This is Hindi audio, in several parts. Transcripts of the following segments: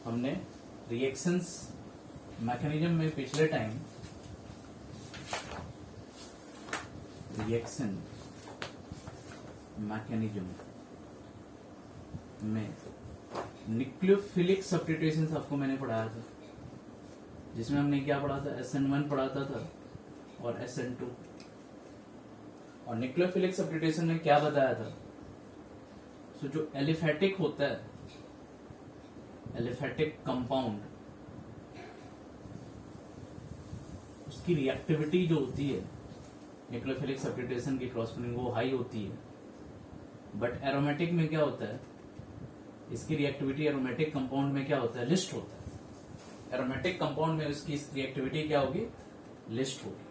हमने रिएक्शंस मैकेनिज्म में पिछले टाइम रिएक्शन मैकेनिज्म में न्यूक्लियोफिलिक सब्स्टिट्यूशंस आपको मैंने पढ़ाया था, जिसमें हमने क्या पढ़ा था, SN1 पढ़ाता था और SN2। और न्यूक्लियोफिलिक सब्स्टिट्यूशन में क्या बताया था, सो जो एलिफेटिक होता है, एलिफेटिक कंपाउंड, उसकी रिएक्टिविटी जो होती है न्यूक्लियोफिलिक सब्स्टिट्यूशन की क्रॉसपोलिंग वो हाई होती है। बट एरोमेटिक में क्या होता है, इसकी रिएक्टिविटी एरोमेटिक कंपाउंड में क्या होता है, लिस्ट होता है। एरोमेटिक कंपाउंड में उसकी रिएक्टिविटी क्या होगी, लिस्ट होगी,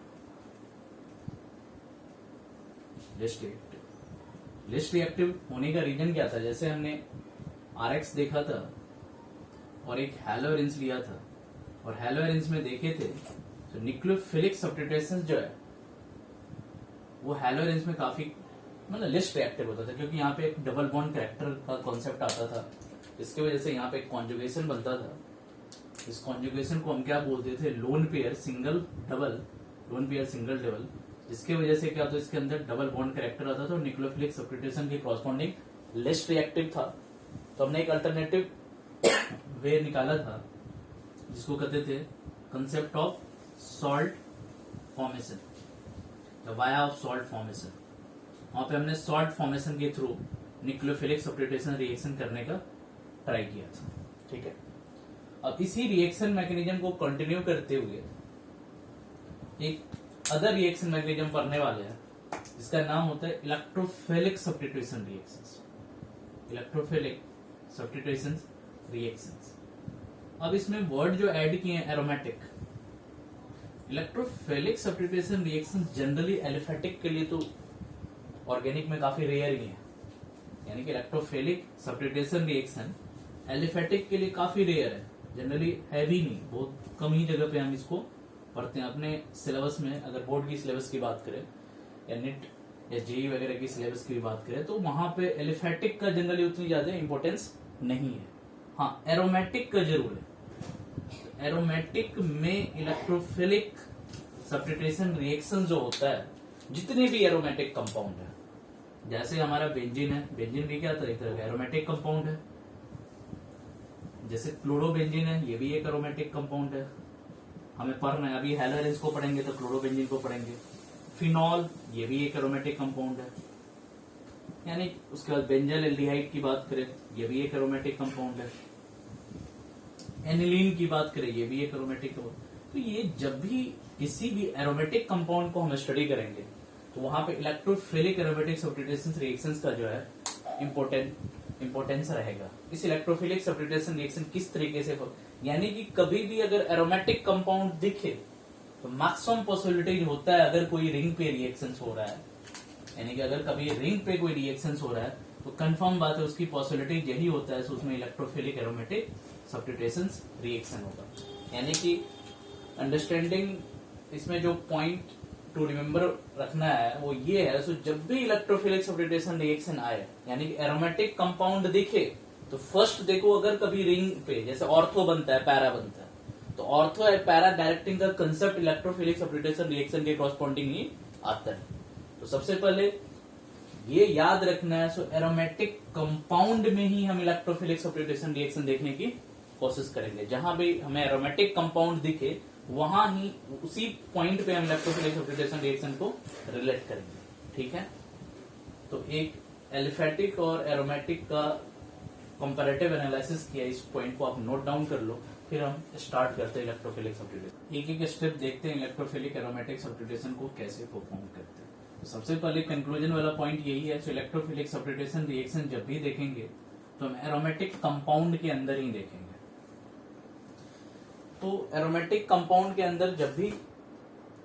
लिस्ट रिएक्टिव होने का रीजन क्या था, जैसे हमने RX देखा था और एक हैलोरेंस लिया था, और हैलोरेंस में देखे थे तो न्यूक्लियोफिलिक सब्स्टिट्यूशंस जो है वो हैलोरेंस में काफी मतलब लिस्ट रिएक्टिव होता था, क्योंकि यहाँ पे एक डबल बॉन्ड कैरेक्टर का कॉन्सेप्ट आता था, इसके वजह से यहाँ पे एक कॉन्जुगेशन बनता था। इस कॉन्जुगेशन को हम क्या बोलते थे, lone pair single double, lone pair single double, जिसके वजह से क्या होता, इसके अंदर डबल बॉन्ड कैरेक्टर आता था और न्यूक्लियोफिलिक सब्स्टिट्यूशन की कॉरस्पॉन्डिंग लिस्ट रिएक्टिव था। तो हमने एक अल्टरनेटिव वे निकाला था जिसको कहते थे concept of salt formation, the via of salt formation. वहां पे हमने सॉल्ट फॉर्मेशन के थ्रू न्यूक्लियोफिलिक सब्स्टिट्यूशन रिएक्शन करने का ट्राई किया था। ठीक है, अब इसी रिएक्शन मैकेनिज्म को कंटिन्यू करते हुए एक अदर रिएक्शन मैकेनिज्म पढ़ने वाले हैं, जिसका नाम होता है electrophilic substitution reactions. Electrophilic substitution reactions. अब इसमें वर्ड जो ऐड किए हैं aromatic. Electrophilic substitution reaction generally aliphatic के लिए तो ऑर्गेनिक में काफी रेयर ही है, यानी कि इलेक्ट्रोफिलिक सब्स्टिट्यूशन रिएक्शन एलिफेटिक के लिए काफी रेयर है, जनरली है भी नहीं, बहुत कम ही जगह पे हम इसको पढ़ते हैं। अपने सिलेबस में अगर बोर्ड की सिलेबस की बात करें या NET या JEE वगैरह की सिलेबस की बात करें तो वहां पे एलिफेटिक का जनरली उतनी ज्यादा इंपॉर्टेंस नहीं है। हाँ, एरोमेटिक का जरूर है। एरोमेटिक में इलेक्ट्रोफिलिक सब्स्टिट्यूशन रिएक्शन जो होता है, जितने भी एरोमेटिक कंपाउंड है, जैसे हमारा बेंजीन है, बेंजीन भी क्या था, एक तरह का एरोमेटिक कंपाउंड है। जैसे क्लोरोबेंजीन है, ये भी एक एरोमेटिक कंपाउंड है। हमें पढ़ना है, अभी हैलोरेंस को पढ़ेंगे तो क्लोरोबेंजीन को पढ़ेंगे। फिनॉल, ये भी एक एरोमेटिक कंपाउंड है। यानी उसके बाद बेंजल एल्डिहाइड की बात करें, ये भी एक एरोमेटिक कंपाउंड है। एनिलीन की बात करें, ये भी एक एरोमेटिक कंपाउंड। तो ये जब भी किसी भी एरोमेटिक कंपाउंड को हम स्टडी करेंगे तो वहां पे इलेक्ट्रोफिलिक एरोमेटिक सब्स्टिट्यूशन रिएक्शंस का जो है इंपॉर्टेंस रहेगा। इस इलेक्ट्रोफिलिक सब्स्टिट्यूशन रिएक्शन किस तरीके से, यानी कि कभी भी अगर एरोमेटिक कंपाउंड दिखे तो मैक्सिमम पॉसिबिलिटी होता है अगर कोई रिंग पे रिएक्शन हो रहा है, यानी कि अगर कभी रिंग पे कोई रिएक्शन हो रहा है तो कंफर्म बात है उसकी पॉसिबिलिटी यही होता है, उसमें इलेक्ट्रोफिलिक एरोमेटिक सब्स्टिट्यूशन रिएक्शन होगा। यानी कि अंडरस्टैंडिंग इसमें जो पॉइंट टू रिमेम्बर रखना है वो ये है, सो जब भी इलेक्ट्रोफिलिक सब्स्टिट्यूशन रिएक्शन आए, यानी कि एरोमेटिक कंपाउंड दिखे तो फर्स्ट देखो, अगर कभी रिंग पे जैसे ऑर्थो बनता है, पैरा बनता है, तो ऑर्थो या पैरा डायरेक्टिंग का कंसेप्ट इलेक्ट्रोफिलिक सब्स्टिट्यूशन रिएक्शन के कॉरस्पॉन्डिंग ही आता है। तो सबसे पहले ये याद रखना है, सो एरोमेटिक कंपाउंड में ही हम इलेक्ट्रोफिलिक सब्स्टिट्यूशन रिएक्शन देखने की कोशिश करेंगे। जहां भी हमें एरोमेटिक कंपाउंड दिखे वहां ही उसी पॉइंट पे हम इलेक्ट्रोफिलिक सब्स्टिट्यूशन रिएक्शन को रिलेट करेंगे। ठीक है, तो एक एलिफेटिक और एरोमेटिक का कंपैरेटिव एनालिसिस किया, इस पॉइंट को आप नोट डाउन कर लो, फिर हम स्टार्ट करते हैं इलेक्ट्रोफिलिक सब्स्टिट्यूशन। एक एक स्टेप देखते हैं इलेक्ट्रोफिलिक एरोमेटिक सब्स्टिट्यूशन को कैसे परफॉर्म करते हैं। तो सबसे पहले कंक्लूजन वाला पॉइंट यही है, इलेक्ट्रोफिलिक सब्स्टिट्यूशन रिएक्शन जब भी देखेंगे तो हम एरोमेटिक कंपाउंड के अंदर ही देखेंगे। तो एरोमेटिक कंपाउंड के अंदर जब भी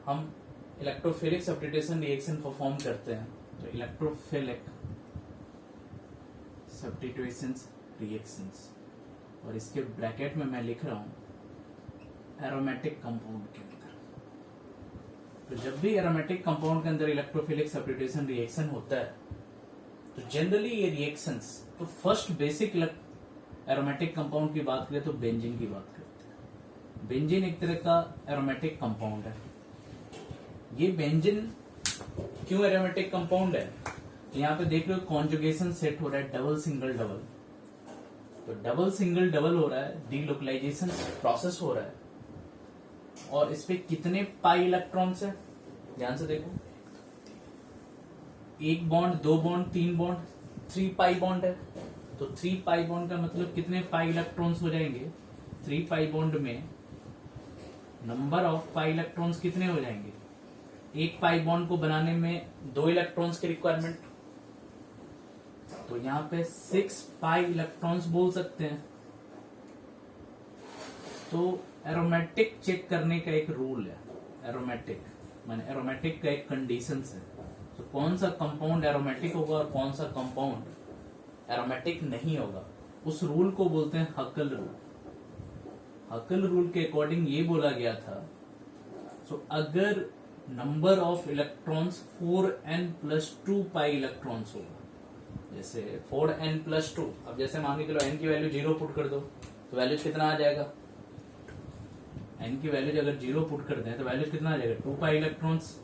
हम इलेक्ट्रोफिलिक सब्स्टिट्यूशन रिएक्शन परफॉर्म करते हैं तो इलेक्ट्रोफिलिक सब्स्टिट्यूशन रिएक्शंस, और इसके ब्रैकेट में मैं लिख रहा हूं एरोमेटिक कंपाउंड के अंदर। तो जब भी एरोमेटिक कंपाउंड के अंदर इलेक्ट्रोफिलिक सब्स्टिट्यूशन रिएक्शन होता है तो जनरली ये रिएक्शंस तो फर्स्ट बेसिक एरोमेटिक कंपाउंड की बात करें तो बेंजीन की बात करते हैं। बेंजीन एक तरह का एरोमेटिक कंपाउंड है। ये बेंजीन क्यों एरोमेटिक कंपाउंड है? यहाँ पे देख रहे हो कॉन्जुगेशन सेट हो रहा है डबल सिंगल डबल। तो डबल सिंगल डबल हो रहा है, डीलोकलाइजेशन प्रोसेस हो रहा है। और इस पे कितने पाई इलेक्ट्रॉन्स है? ध्यान से देखो, 1 bond, 2 bond, 3 bond, 3 pi bond है। तो 3 पाई बॉन्ड का मतलब कितने पाई इलेक्ट्रॉन्स हो जाएंगे? 3 पाई बॉन्ड में नंबर ऑफ पाई इलेक्ट्रॉन्स कितने हो जाएंगे? एक पाई बॉन्ड को बनाने में 2 इलेक्ट्रॉन्स की रिक्वायरमेंट, तो यहां पे 6 पाई इलेक्ट्रॉन्स बोल सकते हैं। तो एरोमेटिक चेक करने का एक रूल है, एरोमेटिक माने एरोमेटिक का एक कंडीशन है। तो कौन सा कंपाउंड एरोमेटिक होगा और कौन सा कंपाउंड एरोमेटिक नहीं होगा, उस रूल को बोलते हैं हकल रूल। हकल रूल के अकॉर्डिंग ये बोला गया था, सो अगर number of electrons 4n+2 pi electrons होगा, जैसे 4n+2, अब जैसे मान के चलो n की वैल्यू 0 पुट कर दो तो वैल्यू कितना आ जाएगा? n की वैल्यू अगर 0 पुट कर दें तो वैल्यू कितना आ जाएगा? 2 पाई इलेक्ट्रॉन्स।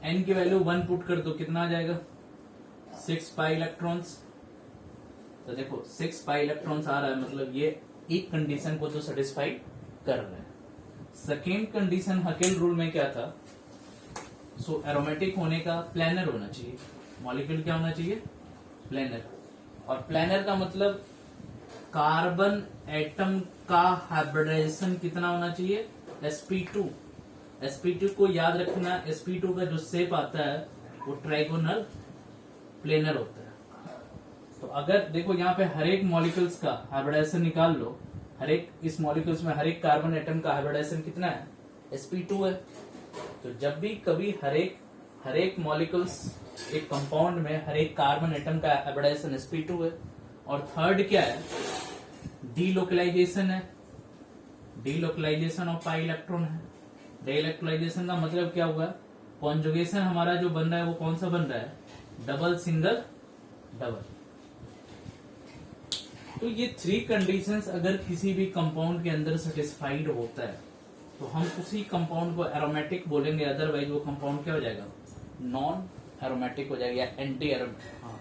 n की वैल्यू 1 पुट कर दो, कितना आ जाएगा? 6 पाई इलेक्ट्रॉन्स। तो देखो 6 पाई इलेक्ट्रॉन्स आ रहा है, मतलब ये एक कंडीशन को तो सेटिस्फाई कर रहा है। सेकेंड कंडीशन हकेल रूल में क्या था? सो एरोमेटिक होने का प्लेनर होना चाहिए, मॉलिक्यूल क्या होना चाहिए? प्लेनर। और प्लेनर का मतलब कार्बन एटम का हाइब्रिडाइजेशन कितना होना चाहिए? sp2। sp2 को याद रखना, sp2 का जो शेप आता है वो ट्राइगोनल प्लेनर होता है। तो अगर देखो यहाँ पे हर एक मॉलिक्यूल्स का हाइब्रिडाइजेशन निकाल लो, हर एक इस मॉलिक्यूल्स में हर एक कार्बन एटम का हाइब्रिडाइजेशन कितना है? sp2 है। तो जब भी कभी हर एक मॉलिक्यूल्स एक कंपाउंड में हर एक कार्बन एटम का हाइब्रिडाइजेशन sp2 है। और थर्ड क्या है? डीलोकलाइजेशन है, डीलोकलाइजेशन ऑफ पाई इलेक्ट्रॉन है। डीलोकलाइजेशन का मतलब क्या हुआ? कॉन्जुगेशन हमारा जो बन रहा है वो कौन सा बन रहा है? Double single double. तो ये 3 कंडीशंस अगर किसी भी कंपाउंड के अंदर सेटिस्फाइड होता है तो हम उसी कंपाउंड को एरोमेटिक बोलेंगे, अदरवाइज वो कंपाउंड क्या हो जाएगा? नॉन एरोमेटिक हो जाएगा या एंटी एरोमेटिक। हाँ,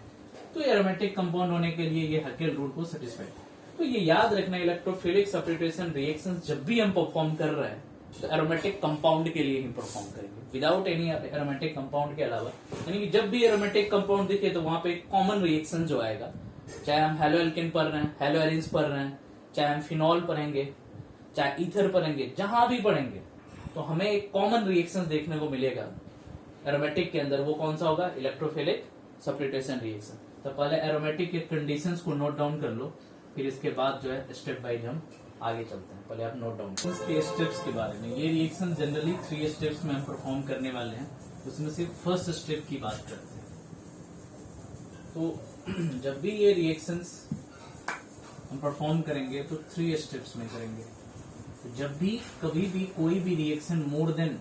तो एरोमेटिक कंपाउंड होने के लिए ये हकेल रूल को सेटिस्फाइड। तो ये याद रखना, इलेक्ट्रोफिलिक सब्स्टिट्यूशन रिएक्शंस जब भी हम परफॉर्म कर रहे हैं तो एरोमेटिक कंपाउंड के लिए ही परफॉर्म करेंगे, विदाउट एनी एरोमेटिक कंपाउंड के अलावा। यानी कि जब भी एरोमेटिक कंपाउंड दिखे तो वहां पे कॉमन रिएक्शन जो आएगा, चाहे हम हेलो एल्केन पढ़ रहे हैं, हेलो एरिन्स पढ़ रहे हैं, चाहे हम फिनॉल पढ़ेंगे, चाहे ईथर पढ़ेंगे, जहां भी पढ़ेंगे तो हमें एक कॉमन रिएक्शन देखने को मिलेगा एरोमेटिक के अंदर। वो कौन सा होगा? Electrophilic substitution reaction. तो पहले एरोमेटिक के कंडीशंस को नोट डाउन कर लो, फिर इसके बाद जो है स्टेप बाइज हम आगे चलते हैं। पहले आप नोट डाउन के स्टेप्स के बारे में। ये रिएक्शन जनरली 3 स्टेप्स में हम परफॉर्म करने वाले हैं, उसमें से फर्स्ट स्टेप की बात करते हैं। तो जब भी ये रिएक्शंस हम परफॉर्म करेंगे तो 3 स्टेप्स में करेंगे। तो जब भी कभी भी कोई भी रिएक्शन मोर देन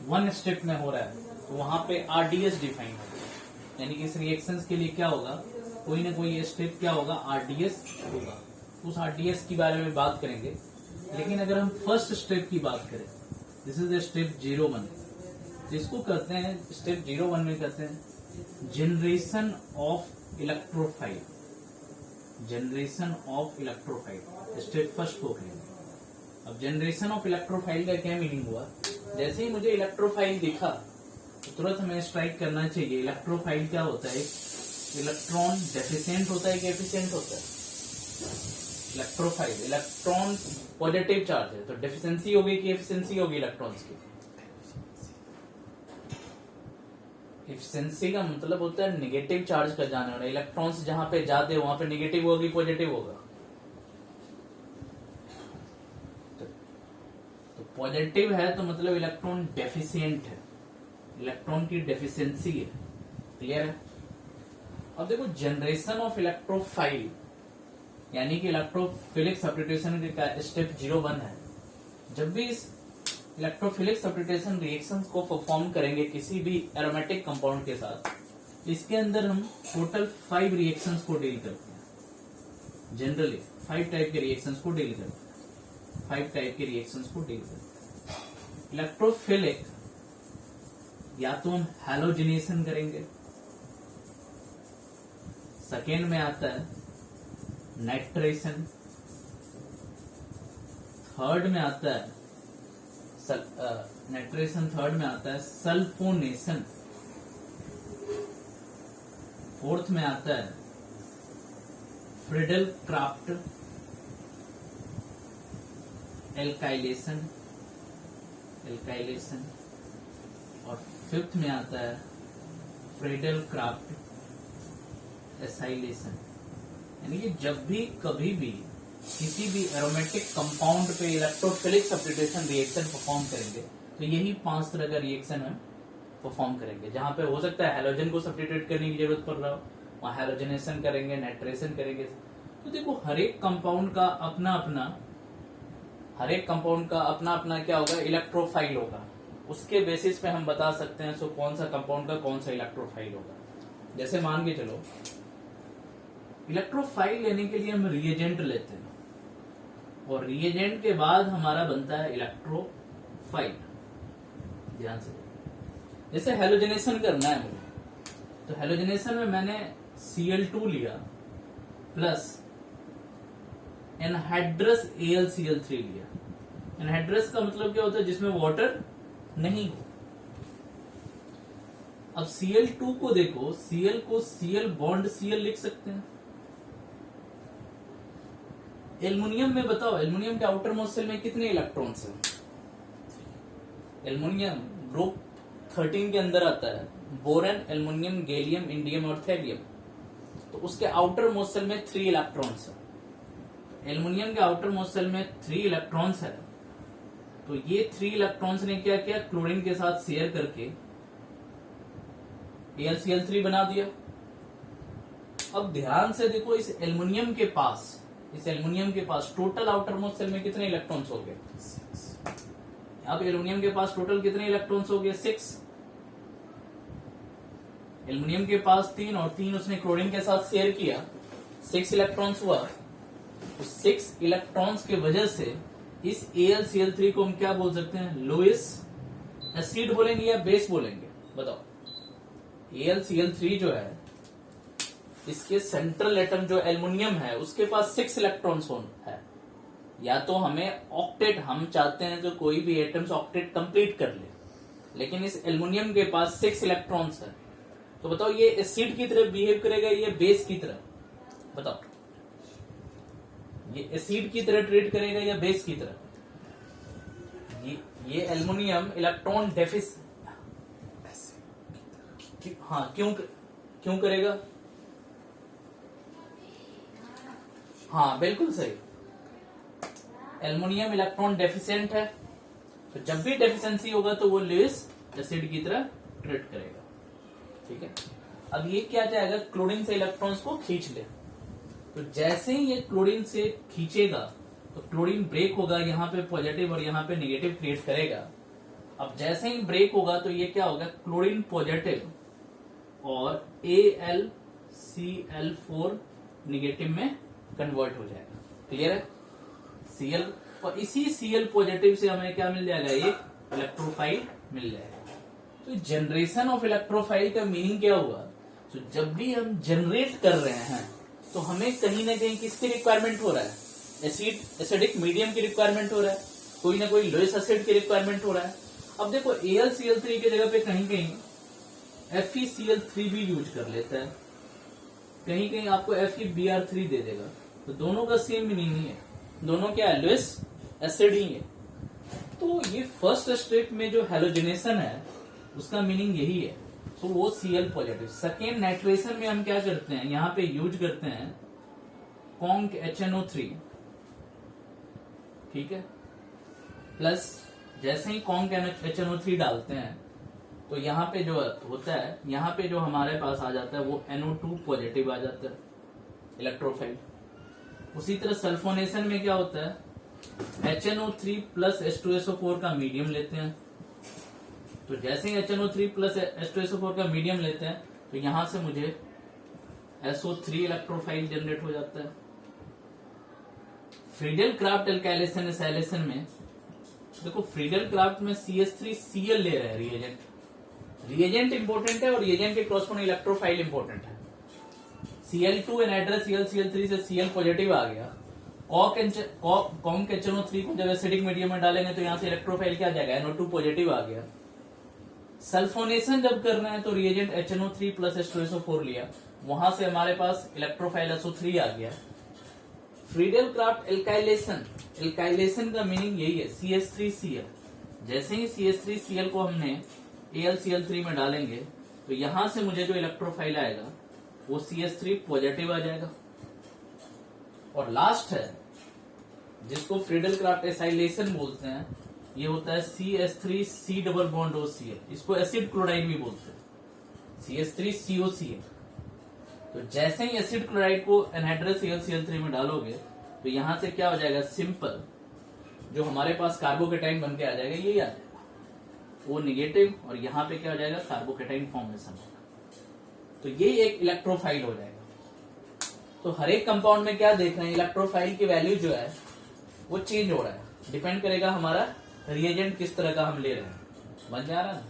1 स्टेप में हो रहा है तो वहां पे RDS डिफाइन होगा, यानी कि इस रिएक्शंस के लिए क्या होगा? कोई ना कोई स्टेप क्या होगा? RDS होगा। उस RDS के बारे में बात करेंगे। लेकिन अगर हम फर्स्ट स्टेप की बात करें, दिस इज स्टेप 01, तो इसको कहते हैं स्टेप 01 में कहते हैं generation of electrophile. Generation of electrophile step first को कहेंगे। अब जनरेशन ऑफ इलेक्ट्रोफाइल का क्या मीनिंग हुआ? जैसे ही मुझे इलेक्ट्रोफाइल दिखा तो तुरंत हमें स्ट्राइक करना चाहिए इलेक्ट्रोफाइल क्या होता है? इलेक्ट्रॉन डेफिशिएंट होता है कि एफिशिएंट होता है? इलेक्ट्रोफाइल, इलेक्ट्रॉन पॉजिटिव चार्ज है, तो डेफिशिएंसी होगी कि एफिशिएंसी होगी इलेक्ट्रॉन्स की? एफिशिएंसी का मतलब होता है नेगेटिव चार्ज का जाने वाला। इलेक्ट्रॉन्स जहां पे जाते हैं वहां पे नेगेटिव होगी पॉजिटिव होगा? तो पॉजिटिव है तो मतलब इलेक्ट्रॉन डेफिशिएंट है, इलेक्ट्रॉन की डेफिशिएंसी है। क्लियर है? अब देखो जनरेशन ऑफ इलेक्ट्रोफाइल यानी कि इलेक्ट्रोफिलिक सब्स्टिट्यूशन का स्टेप 01 है। जब भी इस इलेक्ट्रोफिलिक सब्स्टिट्यूशन रिएक्शंस को परफॉर्म करेंगे किसी भी एरोमेटिक कंपाउंड के साथ, इसके अंदर हम टोटल 5 रिएक्शंस को डील करते हैं। जनरली 5 टाइप के रिएक्शंस को डील करता है, 5 टाइप के रिएक्शंस को डील करता है। इलेक्ट्रोफिलिक या तो हम हैलोजिनेशन करेंगे, सेकेंड में आता है नाइट्रेशन, थर्ड में आता है नाइट्रेशन, थर्ड में आता है सल्फोनेशन, फोर्थ में आता है फ्रिडल क्राफ्ट एल्काइलेशन, और फिफ्थ में आता है फ्रिडल क्राफ्ट एसाइलेशन। यानी कि जब भी कभी भी किसी भी एरोमेटिक कंपाउंड पे इलेक्ट्रोफिलिक सब्स्टिट्यूशन रिएक्शन परफॉर्म करेंगे तो यही 5 तरह का रिएक्शन हम परफॉर्म करेंगे। जहां पे हो सकता है हैलोजन को सब्स्टिट्यूट करने की जरूरत पड़ रहा हो, वहां हैलोजनेशन करेंगे, नाइट्रेशन करेंगे। तो देखो हर एक कंपाउंड का अपना अपना क्या होगा, इलेक्ट्रोफाइल होगा। उसके बेसिस पे हम बता सकते हैं सो कौन सा कंपाउंड का कौन सा इलेक्ट्रोफाइल होगा। जैसे मान के चलो इलेक्ट्रोफाइल लेने के लिए हम रिएजेंट लेते हैं और रिएजेंट के बाद हमारा बनता है इलेक्ट्रोफाइल। ध्यान से, जैसे हेलोजनेशन करना है मुझे, तो हेलोजनेशन में मैंने Cl2 लिया प्लस एनहाइड्रस AlCl3 लिया। एनहाइड्रस का मतलब क्या होता है, जिसमें वाटर नहीं हो। अब Cl2 को देखो, Cl को Cl बॉन्ड Cl लिख सकते हैं। एल्युमिनियम में बताओ, एल्युमिनियम के आउटर मोस्ट शेल में कितने इलेक्ट्रॉन्स हैं? एल्युमिनियम ग्रुप 13 के अंदर आता है, बोरन, एल्युमिनियम, गैलियम, इंडियम और थैलियम। तो उसके आउटर मोस्ट शेल में 3 इलेक्ट्रॉन्स है। एल्युमिनियम के आउटर मोस्ट शेल में 3 इलेक्ट्रॉन्स है, तो ये 3 इलेक्ट्रॉन्स ने क्या किया, क्लोरीन के साथ शेयर करके AlCl3 बना दिया। अब ध्यान से देखो, इस एल्युमिनियम के पास टोटल आउटर मोस्ट शेल में कितने इलेक्ट्रॉन्स हो गए? 6। अब एल्युमिनियम के पास टोटल कितने इलेक्ट्रॉन्स हो गए? 6। एल्युमिनियम के पास 3 और 3 उसने क्लोरीन के साथ शेयर किया, 6 इलेक्ट्रॉन्स हुआ। तो 6 इलेक्ट्रॉन्स के वजह से इस AlCl3 को हम क्या बोल सकते हैं? लुईस एसिड बोलेंगे या बेस बोलेंगे? बताओ। AlCl3 जो है, इसके सेंट्रल एटम जो एल्युमिनियम है उसके पास 6 इलेक्ट्रॉन्स है। या तो हमें ऑक्टेट, हम चाहते हैं जो कोई भी एटम्स ऑक्टेट कंप्लीट कर ले, लेकिन इस एल्युमिनियम के पास 6 इलेक्ट्रॉन्स है। तो बताओ ये एसिड की तरह बिहेव करेगा या बेस की तरह? बताओ, ये एसिड की तरह ट्रीट करेगा या बेस की तरह? ये एल्युमिनियम इलेक्ट्रॉन डेफिसिट, हाँ क्यों करेगा? हाँ बिल्कुल सही, एल्युमिनियम इलेक्ट्रॉन डेफिशिएंट है, तो जब भी डेफिशिएंसी होगा तो वो लुईस एसिड की तरह ट्रीट करेगा। ठीक है, अब ये क्या चाहेगा, क्लोरीन से इलेक्ट्रॉन्स को खींच ले। तो जैसे ही ये क्लोरीन से खींचेगा तो क्लोरीन ब्रेक होगा, यहाँ पे पॉजिटिव और यहाँ पे नेगेटिव क्रिएट करेगा। अब जैसे ही ब्रेक होगा तो ये क्या होगा, क्लोरीन पॉजिटिव और AlCl4 नेगेटिव में कन्वर्ट हो जाएगा। क्लियर है? Cl, और इसी Cl पॉजिटिव से हमें क्या मिल जाएगा, एक इलेक्ट्रोफाइल मिल जाएगा। तो जनरेशन ऑफ इलेक्ट्रोफाइल का मीनिंग क्या हुआ? तो जब भी हम जनरेट कर रहे हैं तो हमें कहीं ना कहीं किसकी रिक्वायरमेंट हो रहा है? एसिडिक मीडियम की रिक्वायरमेंट हो रहा है, कोई ना कोई लुईस एसिड की रिक्वायरमेंट हो रहा है। अब देखो AlCl3 की जगह पे कहीं कहीं FeCl3 भी यूज कर लेता है, कहीं कहीं आपको FeBr3 दे देगा। तो दोनों का सेम मीनिंग ही है, दोनों क्या है, लुईस एसिड ही है। तो ये फर्स्ट स्टेप में जो हेलोजनेशन है उसका मीनिंग यही है, तो वो Cl पॉजिटिव। सेकेंड नाइट्रेशन में हम क्या करते हैं, यहाँ पे यूज करते हैं कॉन्क HNO3, ठीक है, प्लस जैसे ही कॉन्क HNO3 डालते हैं तो यहाँ पे जो होता है, यहाँ पे जो हमारे पास आ जाता है वो NO2 पॉजिटिव आ जाता है, इलेक्ट्रोफाइल। उसी तरह सल्फोनेशन में क्या होता है, HNO3 प्लस H2SO4 का मीडियम लेते हैं। तो जैसे ही HNO3 प्लस H2SO4 का मीडियम लेते हैं तो यहां से मुझे SO3 इलेक्ट्रोफाइल जनरेट हो जाता है। फ्रीडल क्राफ्ट एल्काइलेशन एसाइलेशन में देखो, फ्रीडल क्राफ्ट में CH3Cl ले रहे हैं रिएजेंट इंपॉर्टेंट है और रिएजेंट के कॉरस्पॉन्डिंग इलेक्ट्रोफाइल इंपॉर्टेंट है। Cl2 एनहाइड्रस Cl3 से Cl पॉजिटिव आ गया। कॉन्क HNO3 को जब एसिडिक मीडियम में डालेंगे तो यहां से इलेक्ट्रोफाइल क्या आ जाएगा, NO2 पॉजिटिव आ गया। सल्फोनेशन जब करना है तो रिएजेंट HNO3 प्लस H2SO4 लिया, वहां से हमारे पास इलेक्ट्रोफाइल SO3 आ गया। फ्रीडल क्राफ्ट एल्काइलेशन का मीनिंग यही है, CH3Cl। जैसे ही CH3Cl को हमने AlCl3 में डालेंगे तो यहां से मुझे जो इलेक्ट्रोफाइल आएगा वो CH3 पॉजिटिव आ जाएगा। और लास्ट है जिसको फ्रीडल क्राफ्ट एसाइलेशन बोलते हैं, ये होता है CH3C डबल बॉन्ड OCl। इसको एसिड क्लोराइड भी बोलते हैं, CH3COCl। तो जैसे ही एसिड क्लोराइड को एनहाइड्रस AlCl3 में डालोगे तो यहां से क्या हो जाएगा, सिंपल जो हमारे पास कार्बोकेटाइन बन के आ जाएगा, यही आ जाएगा वो निगेटिव, और यहाँ पे क्या हो जाएगा, कार्बोकेटाइन फॉर्मेशन होगा। तो ये एक इलेक्ट्रोफाइल हो जाएगा। तो हर एक कंपाउंड में क्या देख रहे हैं, इलेक्ट्रोफाइल की वैल्यू जो है वो चेंज हो रहा है, डिपेंड करेगा हमारा रिएजेंट किस तरह का हम ले रहे हैं। समझ में आ रहा है?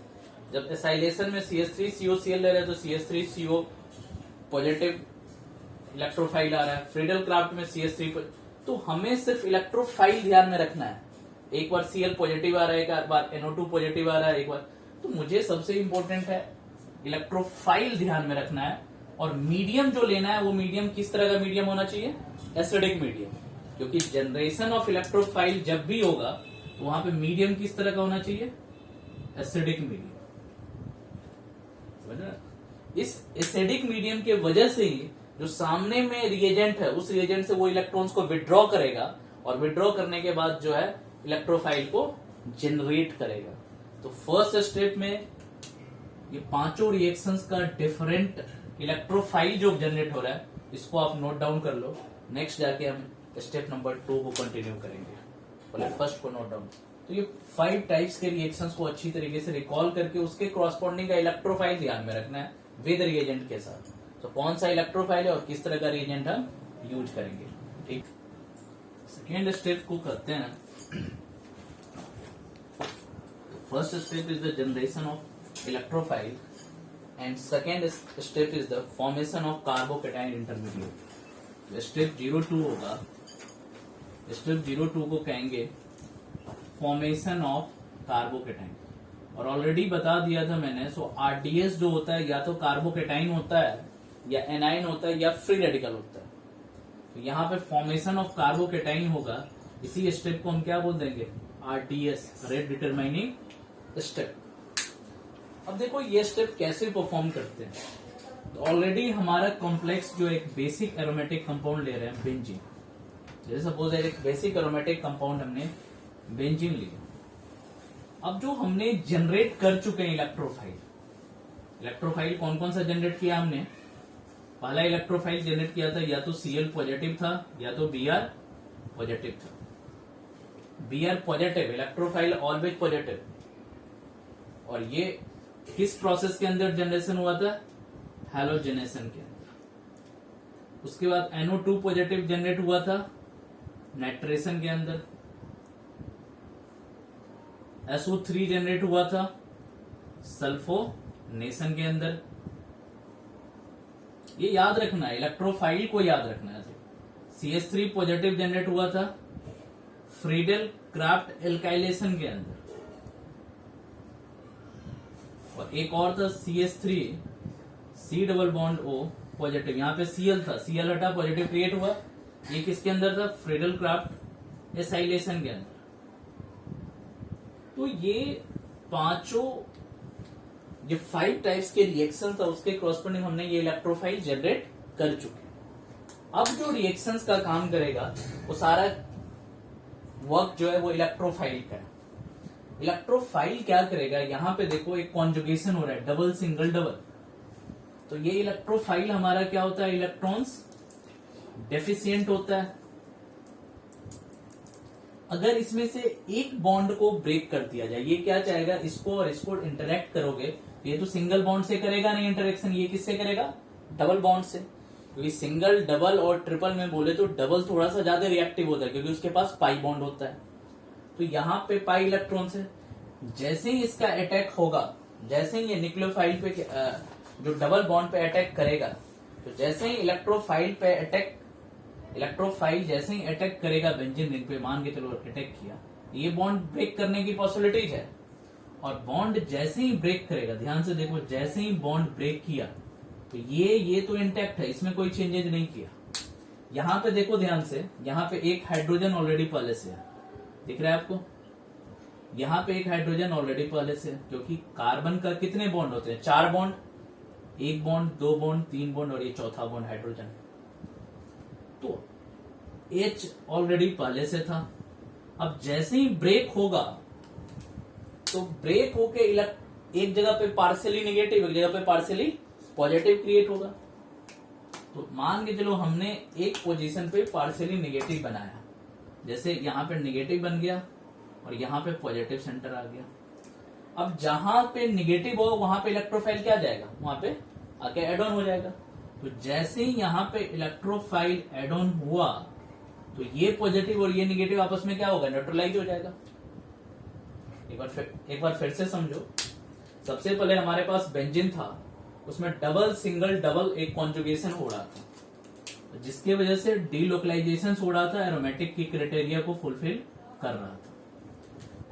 जब एसाइलेशन में CH3COCl ले रहे हैं तो CH3CO पॉजिटिव इलेक्ट्रोफाइल आ रहा है, फ्रीडल क्राफ्ट में CH3। तो हमें सिर्फ इलेक्ट्रोफाइल ध्यान में रखना है। एक बार Cl पॉजिटिव आ रहा है, एक बार NO2 पॉजिटिव आ रहा है, एक बार। तो मुझे सबसे इंपॉर्टेंट है इलेक्ट्रोफाइल ध्यान में रखना है, और मीडियम जो लेना है वो मीडियम किस तरह का मीडियम होना चाहिए, एसिडिक मीडियम। क्योंकि जनरेशन ऑफ इलेक्ट्रोफाइल जब भी होगा तो वहां पे मीडियम किस तरह का होना चाहिए, एसिडिक मीडियम। समझ रहे? इस एसिडिक मीडियम के वजह से ही जो सामने में रिएजेंट है उस रिएजेंट से वो इलेक्ट्रॉन्स को विड्रॉ करेगा, और विड्रॉ करने के बाद जो है इलेक्ट्रोफाइल को जनरेट करेगा। तो फर्स्ट स्टेप में ये पांचों रिएक्शंस का डिफरेंट इलेक्ट्रोफाइल जो जनरेट हो रहा है, इसको आप नोट डाउन कर लो। नेक्स्ट जाके हम स्टेप नंबर 2 को कंटिन्यू करेंगे, पहले फर्स्ट को नोट डाउन। तो ये 5 टाइप्स के रिएक्शंस को अच्छी तरीके से रिकॉल करके उसके कॉरस्पॉन्डिंग का इलेक्ट्रोफाइल ध्यान में रखना है विद रिएजेंट के साथ। तो कौन सा इलेक्ट्रोफाइल है और किस तरह का रिएजेंट हम यूज करेंगे। ठीक, सेकेंड स्टेप को करते हैं। First step is the generation of electrophile and second step is the formation of carbocation intermediate. Step 02 होगा, स्टेप 02 को कहेंगे फॉर्मेशन ऑफ कार्बोकेटाइन। और ऑलरेडी बता दिया था मैंने, सो RDS जो होता है या तो कार्बोकेटाइन होता है या एनाइन होता है या फ्री रेडिकल होता है। तो यहाँ पे फॉर्मेशन ऑफ कार्बोकेटाइन होगा, इसी स्टेप को हम क्या बोल देंगे, RDS, रेट डिटरमाइनिंग स्टेप। अब देखो ये स्टेप कैसे परफॉर्म करते हैं। तो ऑलरेडी हमारा कॉम्प्लेक्स जो एक बेसिक एरोमेटिक कंपाउंड ले रहे हैं, बेंजीन। जैसे सपोज एक बेसिक एरोमेटिक कंपाउंड हमने बेंजीन लिया। अब जो हमने जनरेट कर चुके हैं इलेक्ट्रोफाइल कौन कौन सा जनरेट किया हमने, पहला इलेक्ट्रोफाइल जनरेट किया था या तो Cl पॉजिटिव था या तो Br पॉजिटिव था। Br positive electrophile always positive. और ये किस प्रोसेस के अंदर जनरेशन हुआ था, हैलोजेनेशन के अंदर। उसके बाद NO2 पॉजिटिव जनरेट हुआ था नाइट्रेशन के अंदर। SO3 जनरेट हुआ था सल्फोनेशन के अंदर। ये याद रखना है, इलेक्ट्रोफाइल को याद रखना है। CH3 पॉजिटिव जनरेट हुआ था फ्रीडल क्राफ्ट एल्काइलेशन के अंदर। और एक और था CH3 C double bond O positive. यहाँ पे Cl था, Cl हटा, पॉजिटिव क्रिएट हुआ। ये किसके अंदर था, फ्रीडल क्राफ्ट एसाइलेशन के अंदर। तो ये पांचों ये 5 टाइप्स के रिएक्शन था, उसके कॉरस्पॉन्डिंग हमने ये इलेक्ट्रोफाइल जनरेट कर चुके हैं। अब जो रिएक्शंस का काम करेगा वो सारा वर्क जो है वो इलेक्ट्रोफाइल का है। इलेक्ट्रोफाइल क्या करेगा, यहां पे देखो एक कॉन्जुगेशन हो रहा है, डबल सिंगल डबल। तो ये इलेक्ट्रोफाइल हमारा क्या होता है, इलेक्ट्रॉन्स डेफिशिएंट होता है। अगर इसमें से एक बॉन्ड को ब्रेक कर दिया जाए, ये क्या चाहेगा, इसको और इसको इंटरेक्ट करोगे, ये तो सिंगल बॉन्ड से करेगा नहीं इंटरेक्शन, ये किससे करेगा, डबल बॉन्ड से। क्योंकि सिंगल, डबल और ट्रिपल में बोले तो डबल थोड़ा सा ज्यादा रिएक्टिव होता है क्योंकि उसके पास पाई बॉन्ड होता है। तो यहाँ पे पाई इलेक्ट्रॉन्स है। जैसे ही इसका अटैक होगा, जैसे ही ये न्यूक्लियोफाइल पे जो डबल बॉन्ड पे अटैक करेगा, तो जैसे ही इलेक्ट्रोफाइल जैसे ही अटैक करेगा बेंजीन रिंग पे, मान के चलो अटैक किया, ये बॉन्ड ब्रेक करने की पॉसिबिलिटीज है। और बॉन्ड जैसे ही ब्रेक करेगा, ध्यान से देखो, जैसे ही बॉन्ड ब्रेक किया तो ये तो इंटैक्ट है, इसमें कोई चेंजेज नहीं किया। यहां पे देखो ध्यान से, यहाँ पे एक हाइड्रोजन ऑलरेडी पहले से है, दिख रहा है आपको? यहाँ पे एक हाइड्रोजन ऑलरेडी पहले से है, क्योंकि कार्बन का कितने बॉन्ड होते हैं? 4 बॉन्ड, 1 बॉन्ड, 2 बॉन्ड, 3 बॉन्ड और ये चौथा बॉन्ड हाइड्रोजन। तो H ऑलरेडी पहले से था। अब जैसे ही ब्रेक होगा तो ब्रेक होके एक जगह पे पार्शियली नेगेटिव, एक जगह पे पार्शियली पॉजिटिव क्रिएट होगा। तो मान के चलो हमने एक पोजीशन पे पार्शियली नेगेटिव बनाया, जैसे यहाँ पे नेगेटिव बन गया और यहाँ पे पॉजिटिव सेंटर आ गया। अब जहां पे नेगेटिव होगा वहां पे इलेक्ट्रोफाइल क्या जाएगा? वहां पे आके एड ऑन हो जाएगा। तो जैसे ही यहाँ पे इलेक्ट्रोफाइल एड ऑन हुआ तो ये पॉजिटिव और ये नेगेटिव आपस में क्या होगा? न्यूट्रलाइज हो जाएगा। एक बार फिर से समझो। सबसे पहले हमारे पास बेंजीन था, उसमें डबल, सिंगल, डबल एक कॉन्जुगेशन हो रहा था, जिसकी वजह से डीलोकलाइजेशन हो रहा था, एरोमेटिक की क्राइटेरिया को फुलफिल कर रहा था।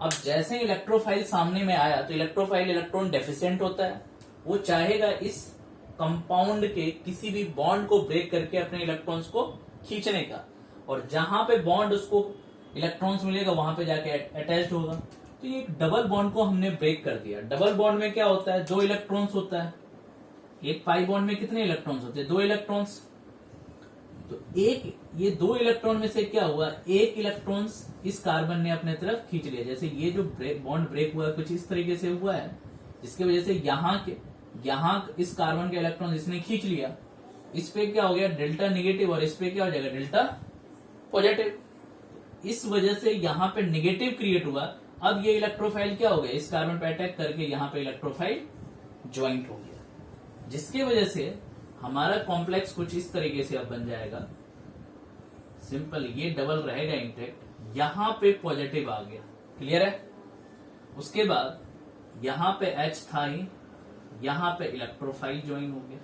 अब जैसे इलेक्ट्रोफाइल सामने में आया तो इलेक्ट्रोफाइल इलेक्ट्रॉन डेफिशिएंट होता है, वो चाहेगा इस कंपाउंड के किसी भी बॉन्ड को ब्रेक करके अपने इलेक्ट्रॉन्स को खींचने का, और जहां पे बॉन्ड उसको इलेक्ट्रॉन्स मिलेगा वहां पे जाके अटैच्ड होगा। तो ये एक डबल बॉन्ड को हमने ब्रेक कर दिया। डबल बॉन्ड में क्या होता है? 2 इलेक्ट्रॉन्स होता है। एक पाई बॉन्ड में कितने इलेक्ट्रॉन्स होते हैं? 2 इलेक्ट्रॉन्स। तो ये 2 इलेक्ट्रॉन में से क्या हुआ? एक इलेक्ट्रॉन्स इस कार्बन ने अपने तरफ खींच लिया। जैसे ये जो बॉन्ड ब्रेक हुआ है कुछ इस तरीके से हुआ है, जिसकी वजह से यहाँ इस कार्बन के इलेक्ट्रॉन इसने खींच लिया। इस पे क्या हो गया? डेल्टा नेगेटिव, और इस पे क्या हो जाएगा? Delta positive. इस वजह से यहाँ पे नेगेटिव क्रिएट हुआ। अब ये इलेक्ट्रोफाइल क्या हो गया? इस कार्बन पे अटैक करके यहाँ पे इलेक्ट्रोफाइल ज्वाइंट हो गया, जिसके वजह से हमारा कॉम्प्लेक्स कुछ इस तरीके से अब बन जाएगा। सिंपल, ये डबल रहेगा इंटैक्ट, यहां पे पॉजिटिव आ गया। क्लियर है? उसके बाद यहां पे H था ही, यहां पे इलेक्ट्रोफाइल ज्वाइन हो गया।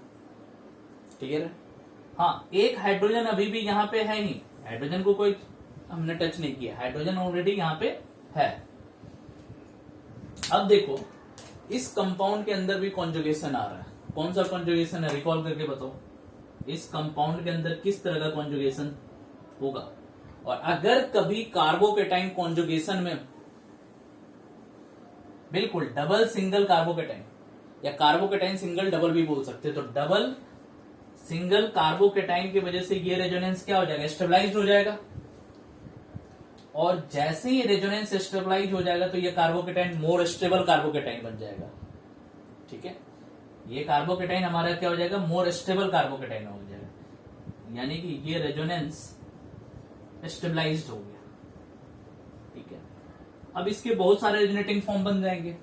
क्लियर है? हाँ, एक हाइड्रोजन अभी भी यहां पे है ही, हाइड्रोजन को कोई हमने टच नहीं किया, हाइड्रोजन ऑलरेडी यहां पे है। अब देखो, इस कंपाउंड के अंदर भी कॉन्जुगेशन आ रहा है। कौन सा कॉन्जुगेशन है? रिकॉल करके बताओ। इस कंपाउंड के अंदर किस तरह का कॉन्जुगेशन होगा? और अगर कभी कार्बोकेटाइन कॉन्जुगेशन में, बिल्कुल डबल, सिंगल कार्बोकेटाइन, या कार्बोकेटाइन सिंगल डबल भी बोल सकते, तो डबल सिंगल कार्बोकेटाइन की वजह से ये रेजोनेंस क्या हो जाएगा? स्टेबलाइज हो जाएगा। और जैसे ही रेजोनेंस स्टेबलाइज हो जाएगा तो ये कार्बोकेटाइन मोर स्टेबल कार्बोकेटाइन बन जाएगा। ठीक है? ये कार्बोकेटाइन हमारा क्या हो जाएगा? मोर स्टेबल कार्बोकेटाइन हो जाएगा, यानी कि ये रेजोनेंस स्टेबलाइज्ड हो गया। ठीक है? अब इसके बहुत सारे रेजोनेटिंग फॉर्म बन जाएंगे।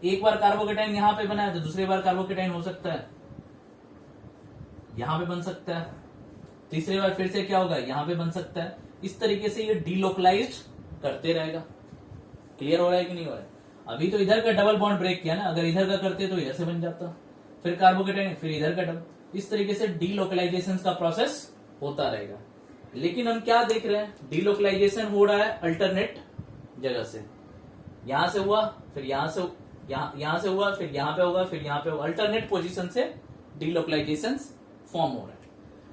एक बार कार्बोकेटाइन यहां पे बना है तो दूसरी बार कार्बोकेटाइन हो सकता है यहां पे बन सकता है, तीसरी बार फिर से क्या होगा? यहां पे बन सकता है। इस तरीके से ये डीलोकलाइज करते रहेगा। क्लियर हो रहा है कि नहीं हो रहा है? अभी तो इधर का डबल बॉन्ड ब्रेक किया ना, अगर इधर का करते तो ऐसे बन जाता, फिर कार्बोकेटाइन, फिर इधर का डबल। इस तरीके से डीलोकलाइजेशन का प्रोसेस होता रहेगा। लेकिन हम क्या देख रहे हैं? डीलोकलाइजेशन हो रहा है अल्टरनेट जगह से। यहां से हुआ, फिर यहां से, यहां से हुआ, फिर यहां पे होगा, फिर यहां पे होगा। अल्टरनेट पोजीशन से डीलोकलाइजेशन फॉर्म हो रहा है।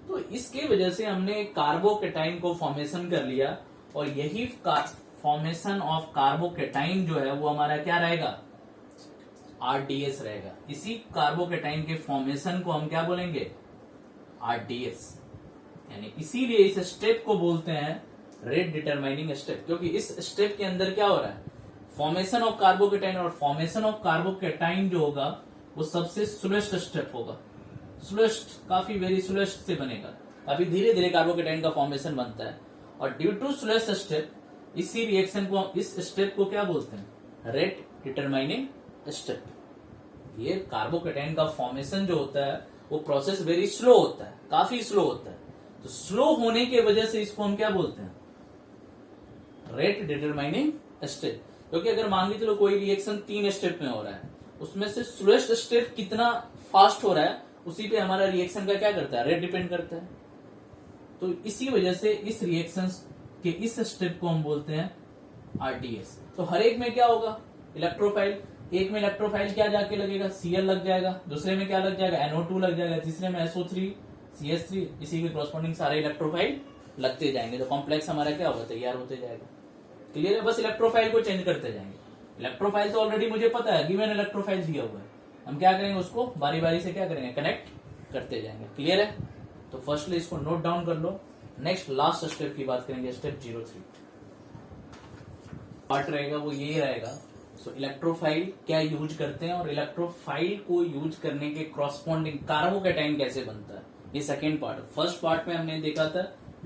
तो इसकी वजह से हमने कार्बोकेटाइन को फॉर्मेशन कर लिया, और यही फॉर्मेशन ऑफ कार्बोकेटाइन जो है वो हमारा क्या रहेगा? आरडीएस रहेगा। इसी कार्बोकेटाइन के फॉर्मेशन को हम क्या बोलेंगे? आरडीएस। यानी इसीलिए इस स्टेप को बोलते हैं रेट डिटरमाइनिंग स्टेप, क्योंकि इस स्टेप के अंदर क्या हो रहा है? Formation of carbocation. और फॉर्मेशन ऑफ कार्बोकेटाइन जो होगा वो सबसे स्लोएस्ट स्टेप होगा। स्लोएस्ट, काफी वेरी स्लोएस्ट से बनेगा। अभी धीरे धीरे कार्बोकेटाइन का फॉर्मेशन बनता है, और ड्यू टू स्लोएस्ट स्टेप, इसी रिएक्शन को, इस स्टेप को क्या बोलते हैं? Rate determining step. ये कार्बोकेटाइन का फॉर्मेशन जो होता है वो प्रोसेस वेरी स्लो होता है, काफी स्लो होता है। तो स्लो होने की वजह से इसको हम क्या बोलते हैं, रेट डिटरमाइनिंग स्टेप। क्योंकि अगर मान लीजिए चलो कोई रिएक्शन 3 स्टेप में हो रहा है, उसमें से स्लोएस्ट स्टेप कितना फास्ट हो रहा है उसी पे हमारा रिएक्शन का क्या करता है, रेट डिपेंड करता है। तो इसी वजह से इस रिएक्शन के इस स्टेप को हम बोलते हैं आरडीएस। तो हर एक में क्या होगा, इलेक्ट्रोफाइल, एक में इलेक्ट्रोफाइल क्या जाके लगेगा, Cl लग जाएगा, दूसरे में क्या लग जाएगा, NO2 लग जाएगा, तीसरे में SO3, CH3, इसी के कॉरस्पॉन्डिंग सारे इलेक्ट्रोफाइल लगते जाएंगे। तो कॉम्प्लेक्स हमारा क्या होगा, तैयार होते जाएगा। क्लियर है, बस इलेक्ट्रोफाइल को चेंज करते जाएंगे। इलेक्ट्रोफाइल तो ऑलरेडी मुझे पता है, गिवन इलेक्ट्रोफाइल दिया हुआ है, हम क्या करेंगे, उसको बारी बारी से क्या करेंगे, कनेक्ट करते जाएंगे। क्लियर है, तो फर्स्टली इसको नोट डाउन कर लो। नेक्स्ट लास्ट स्टेप की बात करेंगे, स्टेप 03 पार्ट रहेगा, वो ये रहेगा। सो इलेक्ट्रोफाइल क्या यूज करते हैं और इलेक्ट्रोफाइल को यूज करने के कॉरस्पॉन्डिंग कार्बोकैटायन कैसे बनता है, ये सेकेंड पार्ट। फर्स्ट पार्ट में हमने देखा था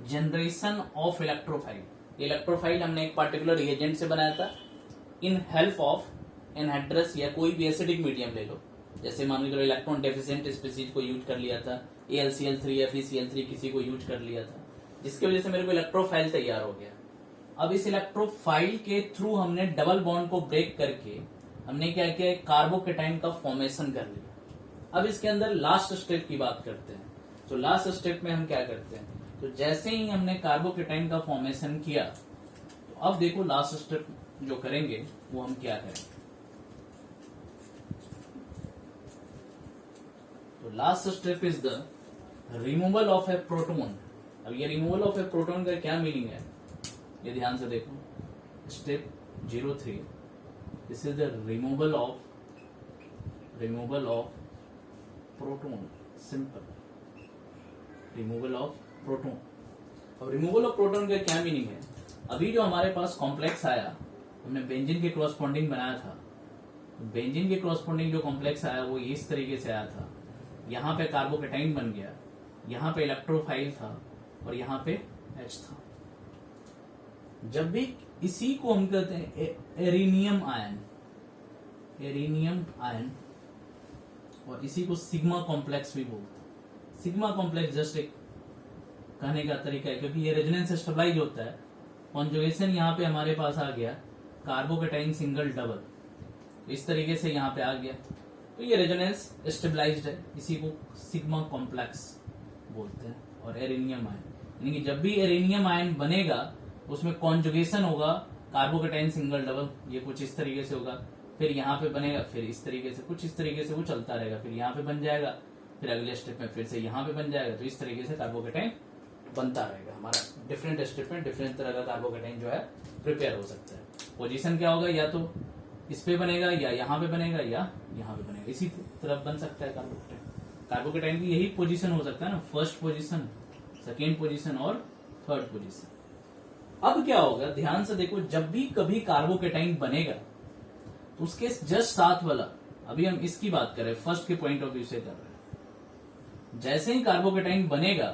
जनरेशन ऑफ इलेक्ट्रोफाइल। इलेक्ट्रोफाइल हमने एक पार्टिकुलर रिएजेंट से बनाया था इन हेल्प ऑफ एनहाइड्रस या कोई भी एसिडिक मीडियम ले लो, जैसे मान लीजिए इलेक्ट्रॉन डेफिशिएंट स्पीसीज को यूज कर लिया था, AlCl3 FeCl3 किसी को यूज कर लिया था, जिसकी वजह से मेरे को इलेक्ट्रोफाइल तैयार हो गया। अब इस इलेक्ट्रोफाइल के थ्रू हमने डबल बॉन्ड को ब्रेक करके हमने क्या किया, कार्बोकैटायन का फॉर्मेशन कर लिया। अब इसके अंदर लास्ट स्टेप की बात करते हैं। तो लास्ट स्टेप में हम क्या करते हैं, तो जैसे ही हमने कार्बोकैटायन का फॉर्मेशन किया, तो अब देखो लास्ट स्टेप जो करेंगे वो हम क्या करेंगे। तो last step is the removal of A proton. अब ये रिमूवल ऑफ ए प्रोटोन का क्या मीनिंग है, ये ध्यान से देखो। Step 03, this is the removal of proton, simple removal of proton. अब रिमूवल ऑफ प्रोटोन का क्या मीनिंग है, अभी जो हमारे पास कॉम्प्लेक्स आया, हमने बेंजीन के कॉरस्पॉन्डिंग बनाया था, बेंजीन के कॉरस्पॉन्डिंग जो कॉम्प्लेक्स आया वो इस तरीके से आया था, यहाँ पे कार्बोकैटायन बन गया, यहाँ पे इलेक्ट्रोफाइल था और यहाँ पे H था। जब भी इसी को हम कहते हैं एरिनियम आयन, और इसी को सिग्मा कॉम्प्लेक्स भी बोलते हैं। सिग्मा कॉम्प्लेक्स जस्ट एक कहने का तरीका है, क्योंकि ये रेजोनेंस स्टेबलाइज होता है। कॉन्जुगेशन यहाँ पे हमारे पास आ गया, कार्बोकैटायन सिंगल डबल, इस तरीके से यहाँ पे आ गया, तो ये रेजोनेंस स्टेबलाइज्ड है, इसी को सिग्मा कॉम्प्लेक्स बोलते हैं। और एरेनियम आयन, यानी कि जब भी एरेनियम आयन बनेगा उसमें कॉन्जुगेशन होगा कार्बोकैटायन सिंगल डबल, ये कुछ इस तरीके से होगा, फिर यहाँ पे बनेगा, फिर इस तरीके से, कुछ इस तरीके से वो चलता रहेगा, फिर यहाँ पे बन जाएगा, फिर अगले स्टेप में फिर से यहाँ पे बन जाएगा। तो इस तरीके से कार्बोकैटायन बनता रहेगा हमारा। डिफरेंट स्टेप में डिफरेंट तरह का कार्बोकैटायन जो है प्रिपेयर हो सकता है। पोजीशन क्या होगा, या तो इस पे बनेगा, या यहाँ पे बनेगा, या यहाँ पे बनेगा, इसी तरफ बन सकता है कार्बोकैटायन। कार्बोकैटायन की यही पोजीशन हो सकता है ना, फर्स्ट पोजीशन, सेकेंड पोजीशन और थर्ड पोजीशन। अब क्या होगा, ध्यान से देखो, जब भी कभी कार्बोकैटायन बनेगा तो उसके जस्ट साथ वाला, अभी हम इसकी बात कर रहे हैं, फर्स्ट के पॉइंट ऑफ व्यू से कर रहे हैं। जैसे ही कार्बोकैटायन बनेगा,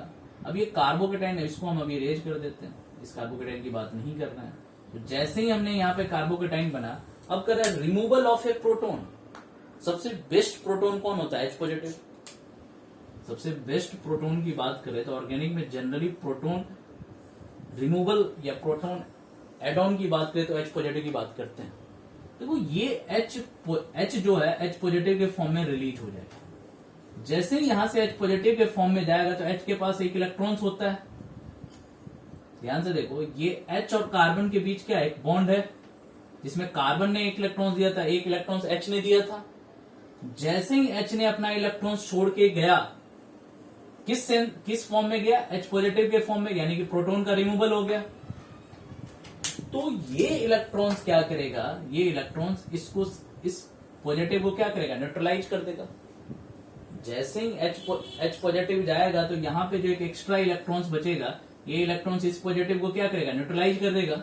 अब ये कार्बोकैटायन है, इसको हम अभी इरेज कर देते हैं, इस कार्बोकैटायन की बात नहीं करना है। तो जैसे ही हमने यहाँ पे कार्बोकैटायन बना, अब कर रहा है रिमूवल ऑफ ए प्रोटोन। सबसे बेस्ट प्रोटोन कौन होता है, H पॉजिटिव। सबसे बेस्ट प्रोटोन की बात करें तो ऑर्गेनिक में जनरली प्रोटोन रिमूवल या प्रोटोन एड ऑन की बात करें तो H पॉजिटिव की बात करते हैं। देखो ये H जो है H पॉजिटिव के फॉर्म में रिलीज हो जाएगा। जैसे ही यहां से H पॉजिटिव के फॉर्म में जाएगा तो H के पास एक इलेक्ट्रॉन्स होता है। ध्यान से देखो, ये H और कार्बन के बीच क्या है, एक बॉन्ड है, जिसमें कार्बन ने एक इलेक्ट्रॉन दिया था, एक इलेक्ट्रॉन H ने दिया था। जैसे ही H ने अपना इलेक्ट्रॉन छोड़ के गया, किस फॉर्म में गया, H पॉजिटिव के फॉर्म में, यानी कि प्रोटॉन का रिमूवल हो गया। तो ये इलेक्ट्रॉन्स क्या करेगा, ये इलेक्ट्रॉन्स इसको, इस पॉजिटिव को क्या करेगा, न्यूट्रलाइज कर देगा। जैसे ही H पॉजिटिव जाएगा तो यहाँ पे जो एक एक्स्ट्रा इलेक्ट्रॉन्स बचेगा, ये इलेक्ट्रॉन्स इस पॉजिटिव को क्या करेगा, न्यूट्रलाइज कर देगा।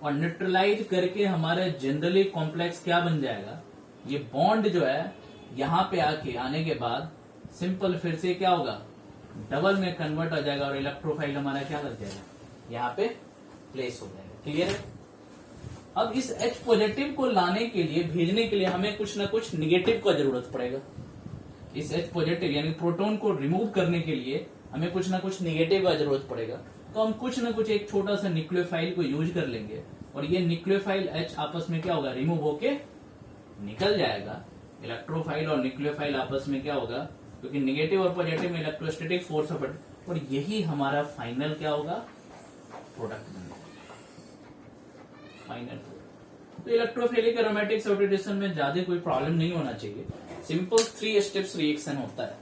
और न्यूट्रलाइज करके हमारा जनरली कॉम्प्लेक्स क्या बन जाएगा, ये बॉन्ड जो है यहाँ पे आने के बाद सिंपल फिर से क्या होगा, डबल में कन्वर्ट हो जाएगा और इलेक्ट्रोफाइल हमारा क्या लग जाएगा, यहाँ पे प्लेस हो जाएगा। क्लियर है। अब इस H पॉजिटिव को लाने के लिए, भेजने के लिए हमें कुछ ना कुछ निगेटिव का जरूरत पड़ेगा। इस H पॉजिटिव यानी प्रोटॉन को रिमूव करने के लिए हमें कुछ ना कुछ निगेटिव का जरूरत पड़ेगा, तो हम कुछ ना कुछ एक छोटा सा न्यूक्लियोफाइल को यूज कर लेंगे और ये न्यूक्लियोफाइल H आपस में क्या होगा, रिमूव होके निकल जाएगा। इलेक्ट्रोफाइल और न्यूक्लियोफाइल आपस में क्या होगा, क्योंकि निगेटिव और पॉजिटिव में इलेक्ट्रोस्टैटिक फोर्स ऑफ, और यही हमारा फाइनल क्या होगा, प्रोडक्ट बनेगा, फाइनल प्रोडक्ट। तो इलेक्ट्रोफिलिक एरोमेटिक सब्स्टिट्यूशन में ज्यादा कोई प्रॉब्लम नहीं होना चाहिए। सिंपल 3 स्टेप्स रिएक्शन होता है।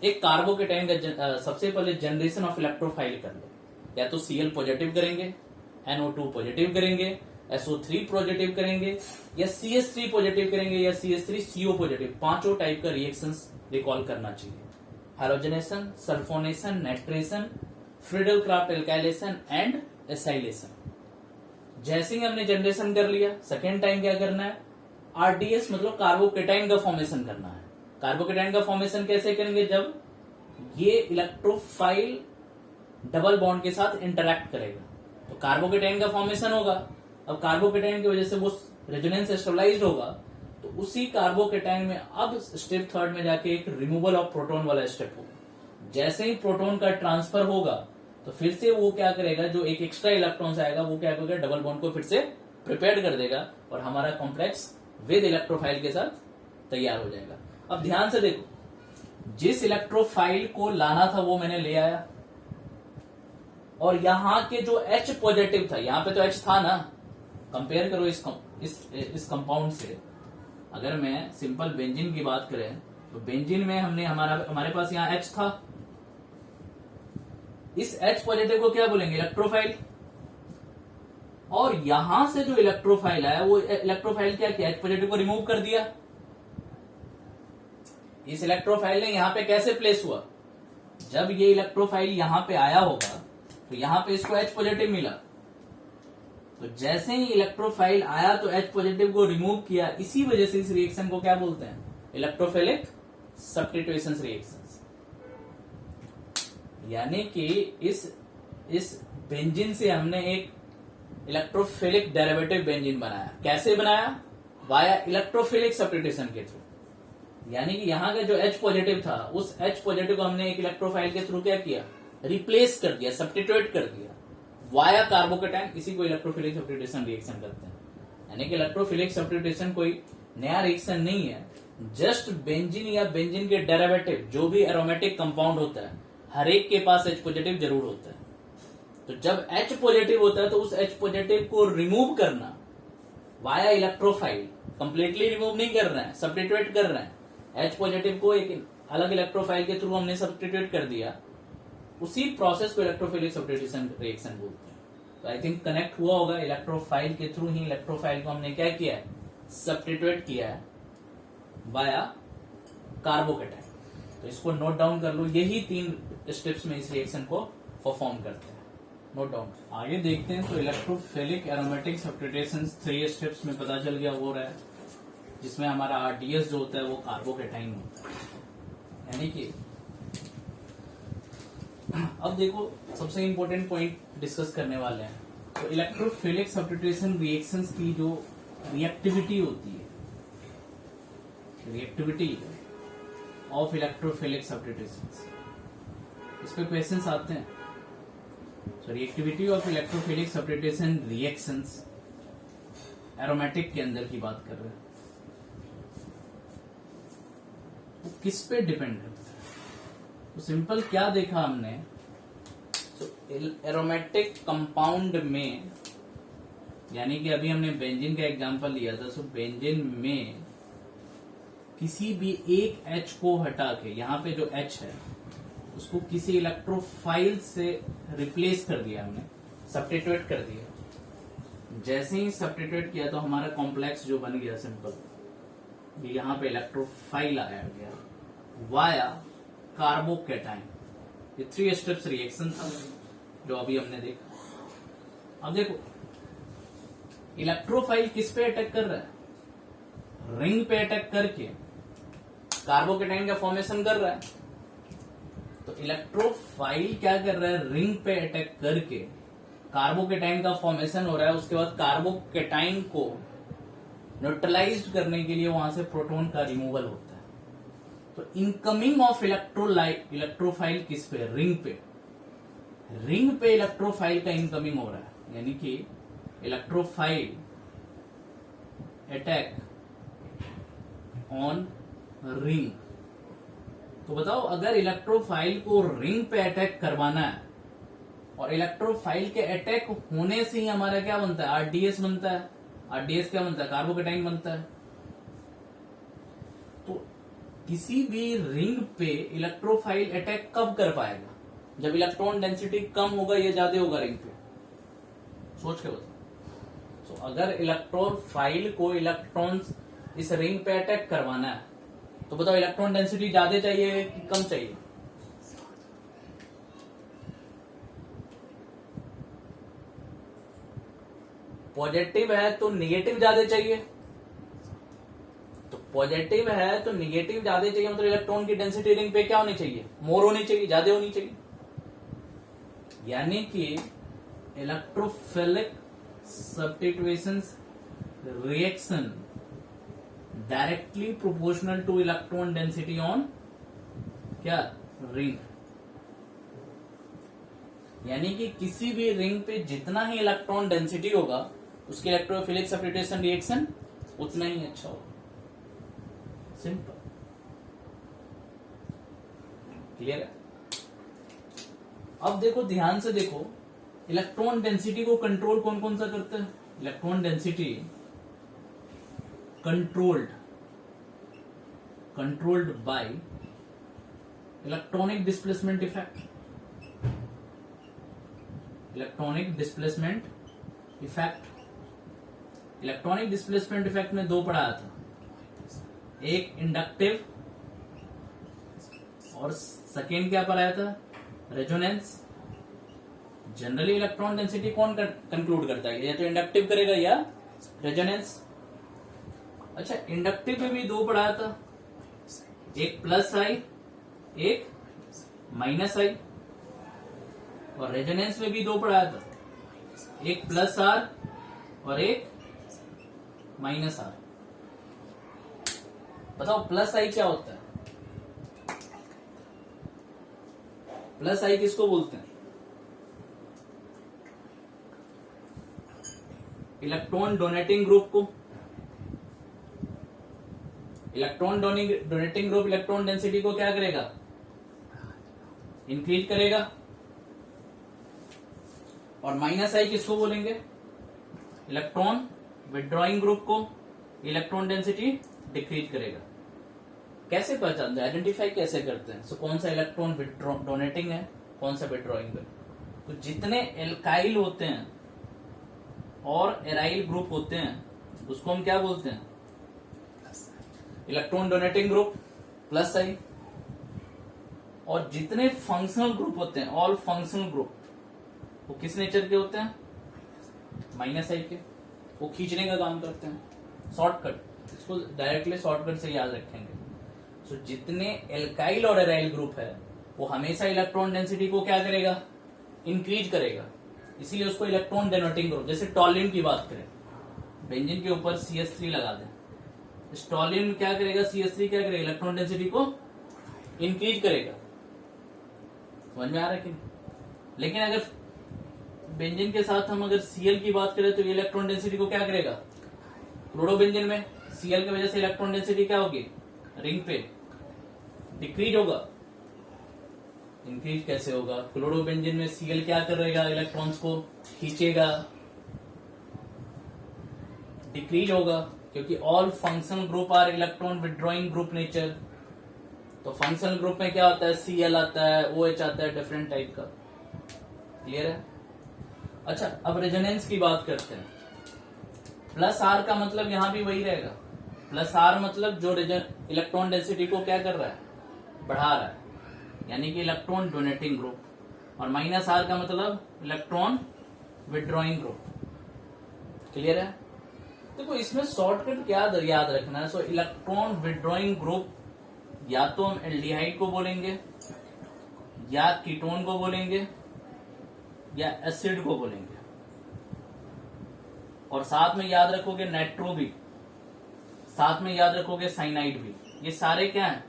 एक कार्बोकेटाइन का सबसे पहले जनरेशन ऑफ इलेक्ट्रोफाइल कर लो, या तो Cl पॉजिटिव करेंगे, NO2 पॉजिटिव करेंगे, SO3 पॉजिटिव करेंगे, या CH3 पॉजिटिव करेंगे, या CH3 CO पॉजिटिव। पांचों टाइप का रिएक्शंस रिकॉल करना चाहिए, halogenation, sulphonation, nitration, Friedel craft alkylation and acylation. जैसे ही हमने जनरेशन कर लिया, सेकेंड टाइम क्या करना है, RDS मतलब कार्बोकेटाइन का फॉर्मेशन करना है। कार्बोकेटाइन का फॉर्मेशन कैसे करेंगे, जब ये इलेक्ट्रोफाइल डबल बॉन्ड के साथ इंटरैक्ट करेगा तो कार्बोकेटाइन का फॉर्मेशन होगा। अब कार्बोकेटाइन की वजह से वो रेजोनेंस स्टेबलाइज्ड होगा, तो उसी कार्बोकेटाइन में अब स्टेप थर्ड में जाके एक रिमूवल ऑफ प्रोटॉन वाला स्टेप होगा। जैसे ही प्रोटॉन का ट्रांसफर होगा तो फिर से वो क्या करेगा, जो एक एक्स्ट्रा इलेक्ट्रॉन आएगा वो क्या करेगा, डबल बॉन्ड को फिर से प्रिपेयर कर देगा और हमारा कॉम्प्लेक्स विद इलेक्ट्रोफाइल के साथ तैयार हो जाएगा। अब ध्यान से देखो, जिस इलेक्ट्रोफाइल को लाना था वो मैंने ले आया, और यहां के जो H पॉजिटिव था, यहां पे तो H था ना, कंपेयर करो इस कंपाउंड से। अगर मैं सिंपल बेंजीन की बात करें तो बेंजीन में हमारे पास यहाँ H था, इस H पॉजिटिव को क्या बोलेंगे, इलेक्ट्रोफाइल। और यहां से जो इलेक्ट्रोफाइल आया वो इलेक्ट्रोफाइल क्या किया, H पॉजिटिव को रिमूव कर दिया। इस इलेक्ट्रोफाइल ने यहां पे कैसे प्लेस हुआ, जब ये इलेक्ट्रोफाइल यहां पे आया होगा तो यहां पे इसको H पॉजिटिव मिला, तो जैसे ही इलेक्ट्रोफाइल आया तो H पॉजिटिव को रिमूव किया। इसी वजह से इस रिएक्शन को क्या बोलते हैं, इलेक्ट्रोफिलिक सब्स्टिट्यूशन रिएक्शन। यानी कि इस बेंजीन से हमने एक इलेक्ट्रोफिलिक डेरिवेटिव बेंजीन बनाया। कैसे बनाया, वाया इलेक्ट्रोफिलिक सब्स्टिट्यूशन के थ्रू। यानी कि यहाँ का जो H पॉजिटिव था, उस H पॉजिटिव को हमने एक इलेक्ट्रोफाइल के थ्रू क्या किया, रिप्लेस कर दिया, सब्स्टिट्यूट कर दिया वाया कार्बोकेटाइन। इसी को इलेक्ट्रोफिलिक सब्स्टिट्यूशन रिएक्शन करते हैं। यानी कि इलेक्ट्रोफिलिक सब्स्टिट्यूशन कोई नया रिएक्शन नहीं है, जस्ट बेंजीन या बेंजीन के डेरिवेटिव जो भी एरोमेटिक कंपाउंड होता है हर एक के पास H पॉजिटिव जरूर होता है। तो जब H पॉजिटिव होता है तो उस H पॉजिटिव को रिमूव करना वाया इलेक्ट्रोफाइल, कंप्लीटली रिमूव नहीं कर रहे हैं, सब्स्टिट्यूट कर रहे हैं। H पॉजिटिव को एक अलग इलेक्ट्रोफाइल के थ्रू हमने सब्स्टिट्यूट कर दिया, उसी प्रोसेस को इलेक्ट्रोफिलिक सब्स्टिट्यूशन रिएक्शन बोलते हैं। तो आई थिंक कनेक्ट हुआ होगा, इलेक्ट्रोफाइल के थ्रू ही इलेक्ट्रोफाइल को हमने क्या किया है, सब्स्टिट्यूट किया है वाया कार्बोकेटाइन। तो इसको नोट डाउन कर लो, यही 3 स्टेप्स में इस रिएक्शन को परफॉर्म करते हैं, नोट डाउन। आगे देखते हैं, तो इलेक्ट्रोफिलिक एरोमेटिक सब्स्टिट्यूशन 3 स्टेप्स में पता चल गया हो रहा है, जिसमें हमारा RDS जो होता है वो कार्बोकेटाइन होता है। यानी कि अब देखो, सबसे इंपॉर्टेंट पॉइंट डिस्कस करने वाले हैं। तो इलेक्ट्रोफिलिक सब्स्टिट्यूशन रिएक्शंस की जो रिएक्टिविटी होती है, रिएक्टिविटी ऑफ इलेक्ट्रोफिलिक सब्स्टिट्यूशंस, इस पे क्वेश्चंस आते हैं। So reactivity of electrophilic substitution reactions aromatic के अंदर की बात कर रहे हैं, वो किस पे डिपेंड करता है। तो सिंपल क्या देखा हमने, तो एरोमेटिक कंपाउंड में, यानी कि अभी हमने बेंजीन का एग्जांपल लिया था, सो बेंजीन में किसी भी एक H को हटा के, यहाँ पे जो H है उसको किसी इलेक्ट्रोफाइल से रिप्लेस कर दिया हमने, सब्स्टिट्यूट कर दिया। जैसे ही सब्स्टिट्यूट किया तो हमारा कॉम्प्लेक्स जो बन गया सिंपल, यहाँ पे इलेक्ट्रोफाइल आया गया वाया कार्बोकेटाइन। ये 3 स्टेप्स रिएक्शन था जो अभी हमने देखा। अब देखो, इलेक्ट्रोफाइल किस पे अटैक कर रहा है, रिंग पे अटैक करके कार्बोकेटाइन का फॉर्मेशन कर रहा है। तो इलेक्ट्रोफाइल क्या कर रहा है, रिंग पे अटैक करके कार्बोकेटाइन का फॉर्मेशन हो रहा है। उसके बाद कार्बोकेटाइन को न्यूट्रलाइज करने के लिए वहां से प्रोटॉन का रिमूवल होता है। तो इनकमिंग ऑफ इलेक्ट्रोफाइल किस पे, रिंग पे, रिंग पे इलेक्ट्रोफाइल का इनकमिंग हो रहा है, यानी कि इलेक्ट्रोफाइल अटैक ऑन रिंग। तो बताओ अगर इलेक्ट्रोफाइल को रिंग पे अटैक करवाना है और इलेक्ट्रोफाइल के अटैक होने से ही हमारा क्या बनता है, आरडीएस बनता है। आरडीएस क्या बनता है, कार्बोकेटाइन बनता है। तो किसी भी रिंग पे इलेक्ट्रोफाइल अटैक कब कर पाएगा, जब इलेक्ट्रॉन डेंसिटी कम होगा या ज्यादा होगा रिंग पे, सोच के बताओ। तो अगर इलेक्ट्रोफाइल को इलेक्ट्रॉन्स इस रिंग पे अटैक करवाना है तो बताओ इलेक्ट्रॉन डेंसिटी ज्यादा चाहिए कि कम चाहिए, पॉजिटिव है तो निगेटिव ज्यादा चाहिए, तो पॉजिटिव है तो निगेटिव ज्यादा चाहिए, मतलब इलेक्ट्रॉन की डेंसिटी रिंग पे क्या होनी चाहिए, मोर होनी चाहिए, ज्यादा होनी चाहिए। यानी कि electrophilic substitution reaction directly proportional two electron density on क्या, रिंग। यानी कि किसी भी रिंग पे जितना ही इलेक्ट्रॉन डेंसिटी होगा उसकी इलेक्ट्रोफिलिक सब्स्टिट्यूशन रिएक्शन उतना ही अच्छा होगा। सिंपल, क्लियर है। अब देखो, ध्यान से देखो, इलेक्ट्रॉन डेंसिटी को कंट्रोल कौन कौन सा करता है, electron density controlled by electronic displacement effect. Electronic displacement effect, electronic displacement effect में दो पढ़ाया था, एक इंडक्टिव और सेकेंड क्या पढ़ाया था, रेजोनेंस। जनरली इलेक्ट्रॉन डेंसिटी कौन कंक्लूड करता है, या तो इंडक्टिव करेगा या रेजोनेंस। अच्छा, इंडक्टिव में भी दो पढ़ाया था, एक प्लस आई एक माइनस आई, और रेजोनेंस में भी दो पढ़ाया था, एक प्लस आर और एक माइनस आर। बताओ प्लस आई क्या होता है, प्लस आई किसको बोलते हैं, इलेक्ट्रॉन डोनेटिंग ग्रुप को। Electron donating group electron density को क्या करेगा, इंक्रीज करेगा। और माइनस आई किसको बोलेंगे, इलेक्ट्रॉन विड्रॉइंग ग्रुप को, इलेक्ट्रॉन डेंसिटी डिक्रीज करेगा। कैसे पहचानते हैं, आइडेंटिफाई कैसे करते हैं, सो कौन सा इलेक्ट्रॉन डोनेटिंग है, कौन सा विड्रॉइंग है। तो जितने एल्काइल होते हैं और एराइल ग्रुप होते हैं उसको हम क्या बोलते हैं, इलेक्ट्रॉन डोनेटिंग ग्रुप प्लस आई। और जितने फंक्शनल ग्रुप होते हैं, ऑल फंक्शनल ग्रुप, वो किस नेचर के होते हैं, माइनस आई के, वो खींचने का काम करते हैं। शॉर्टकट, इसको डायरेक्टली शॉर्टकट से याद रखेंगे। तो जितने एल्काइल और एराइल ग्रुप है वो हमेशा इलेक्ट्रॉन डेंसिटी को क्या करेगा, इंक्रीज करेगा, इसीलिए उसको इलेक्ट्रॉन डोनेटिंग ग्रुप। जैसे टॉलिन की बात करें, बेंजीन के ऊपर CH3 लगा दें, टॉलिन क्या करेगा, CH3 क्या करेगा, इलेक्ट्रॉन डेंसिटी को इंक्रीज करेगा। समझ में आ रहा है कि नहीं? लेकिन अगर बेंजीन के साथ हम अगर Cl की बात करें तो ये इलेक्ट्रॉन डेंसिटी को क्या करेगा, क्लोरोबेंजीन में Cl की वजह से इलेक्ट्रॉन डेंसिटी क्या होगी, रिंग पे डिक्रीज होगा। इंक्रीज कैसे होगा, क्लोरोबेंजीन में Cl क्या करेगा, इलेक्ट्रॉन्स को खींचेगा, डिक्रीज होगा, क्योंकि all functional group are electron withdrawing group nature. तो फंक्शनल ग्रुप में क्या होता है, Cl आता है, OH आता है, डिफरेंट टाइप का। क्लियर है। अच्छा, अब रेजोनेंस की बात करते हैं। प्लस आर का मतलब यहां भी वही रहेगा, प्लस आर मतलब जो इलेक्ट्रॉन डेंसिटी को क्या कर रहा है, बढ़ा रहा है, यानी कि इलेक्ट्रॉन डोनेटिंग ग्रुप। और माइनस आर का मतलब इलेक्ट्रॉन विड्रॉइंग ग्रुप। क्लियर है। देखो इसमें शॉर्टकट क्या याद रखना है, सो इलेक्ट्रॉन विड्रॉइंग ग्रुप या तो हम एल्डिहाइड को बोलेंगे, या कीटोन को बोलेंगे, या एसिड को बोलेंगे। और साथ में याद रखोगे नाइट्रो भी, साथ में याद रखोगे साइनाइड भी। ये सारे क्या हैं,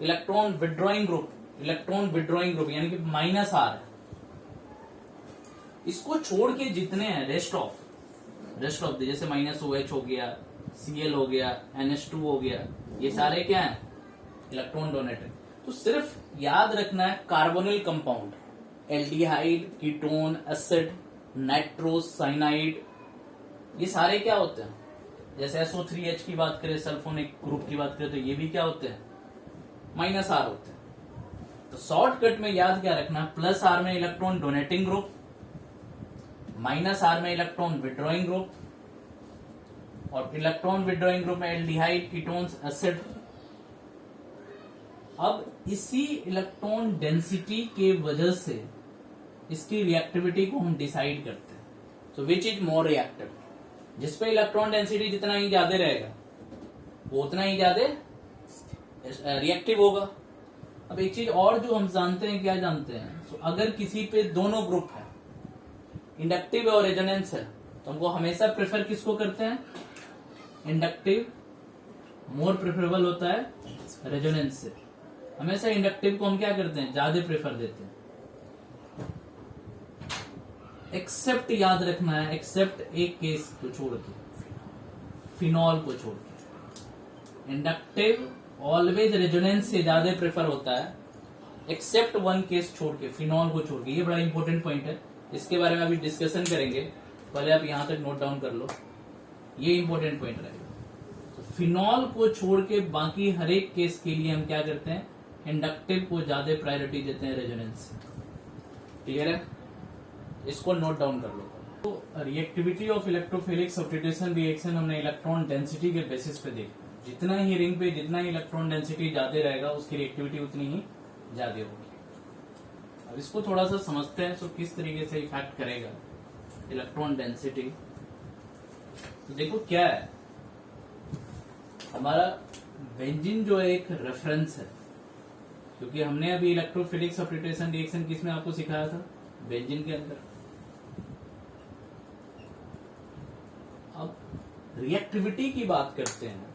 इलेक्ट्रॉन विड्रॉइंग ग्रुप यानी कि माइनस आर है। इसको छोड़ के जितने हैं रेस्ट ऑफ जैसे माइनस OH हो गया, Cl हो गया, NH2 हो गया, ये सारे क्या है? Electron donating. तो सिर्फ याद रखना है carbonyl compound, aldehyde, ketone, acid, nitrous, cyanide, ये सारे क्या होते हैं? जैसे SO3H की बात करें, सल्फोनिक ग्रुप की बात करें, तो ये भी क्या होते हैं? माइनस आर होते हैं। तो शॉर्टकट में याद क्या रखना है? प्लस आर में electron donating group, minus R में इलेक्ट्रॉन विड्रॉइंग ग्रुप, और इलेक्ट्रॉन विड्रॉइंग ग्रुप में एल्डिहाइड, कीटोन्स, एसिड। अब इसी इलेक्ट्रॉन डेंसिटी के वजह से इसकी रिएक्टिविटी को हम डिसाइड करते हैं। सो विच इज मोर रिएक्टिव? जिसपे इलेक्ट्रॉन डेंसिटी जितना ही ज्यादा रहेगा वो उतना ही ज्यादा रिएक्टिव होगा। अब एक चीज और जो हम जानते हैं, क्या जानते हैं? तो अगर किसी पे दोनों ग्रुप है, इंडक्टिव और रेजोनेंस है, तो हमको हमेशा प्रेफर किसको करते हैं? इंडक्टिव मोर प्रेफरेबल होता है रेजोनेंस से। हमेशा इंडक्टिव को हम क्या करते हैं? ज्यादा प्रेफर देते हैं। एक्सेप्ट याद रखना है, एक्सेप्ट एक केस को छोड़ के, फिनॉल को छोड़ के। इंडक्टिव ऑलवेज रेजोनेंस से ज्यादा प्रेफर होता है, एक्सेप्ट वन केस छोड़ के, फिनॉल को छोड़ के। ये बड़ा इंपॉर्टेंट पॉइंट है, इसके बारे में अभी डिस्कशन करेंगे। पहले आप यहां तक नोट डाउन कर लो, ये इंपॉर्टेंट पॉइंट रहेगा। तो फिनॉल को छोड़ के बाकी हर एक केस के लिए हम क्या करते हैं? इंडक्टिव को ज्यादा प्रायोरिटी देते हैं रेजोनेंस से। क्लियर है? इसको नोट डाउन कर लो। तो reactivity of electrophilic substitution reaction हमने इलेक्ट्रॉन डेंसिटी के बेसिस पे देखा। जितना ही रिंग पे जितना ही इलेक्ट्रॉन डेंसिटी ज्यादा रहेगा, उसकी रिएक्टिविटी उतनी ही ज्यादा होगी। अब इसको थोड़ा सा समझते हैं, तो किस तरीके से इफेक्ट करेगा इलेक्ट्रॉन डेंसिटी। तो देखो क्या है, हमारा बेंजीन जो एक रेफरेंस है, क्योंकि हमने अभी इलेक्ट्रोफिलिक सब्स्टिट्यूशन रिएक्शन किसमें आपको सिखाया था? बेंजीन के अंदर। अब रिएक्टिविटी की बात करते हैं,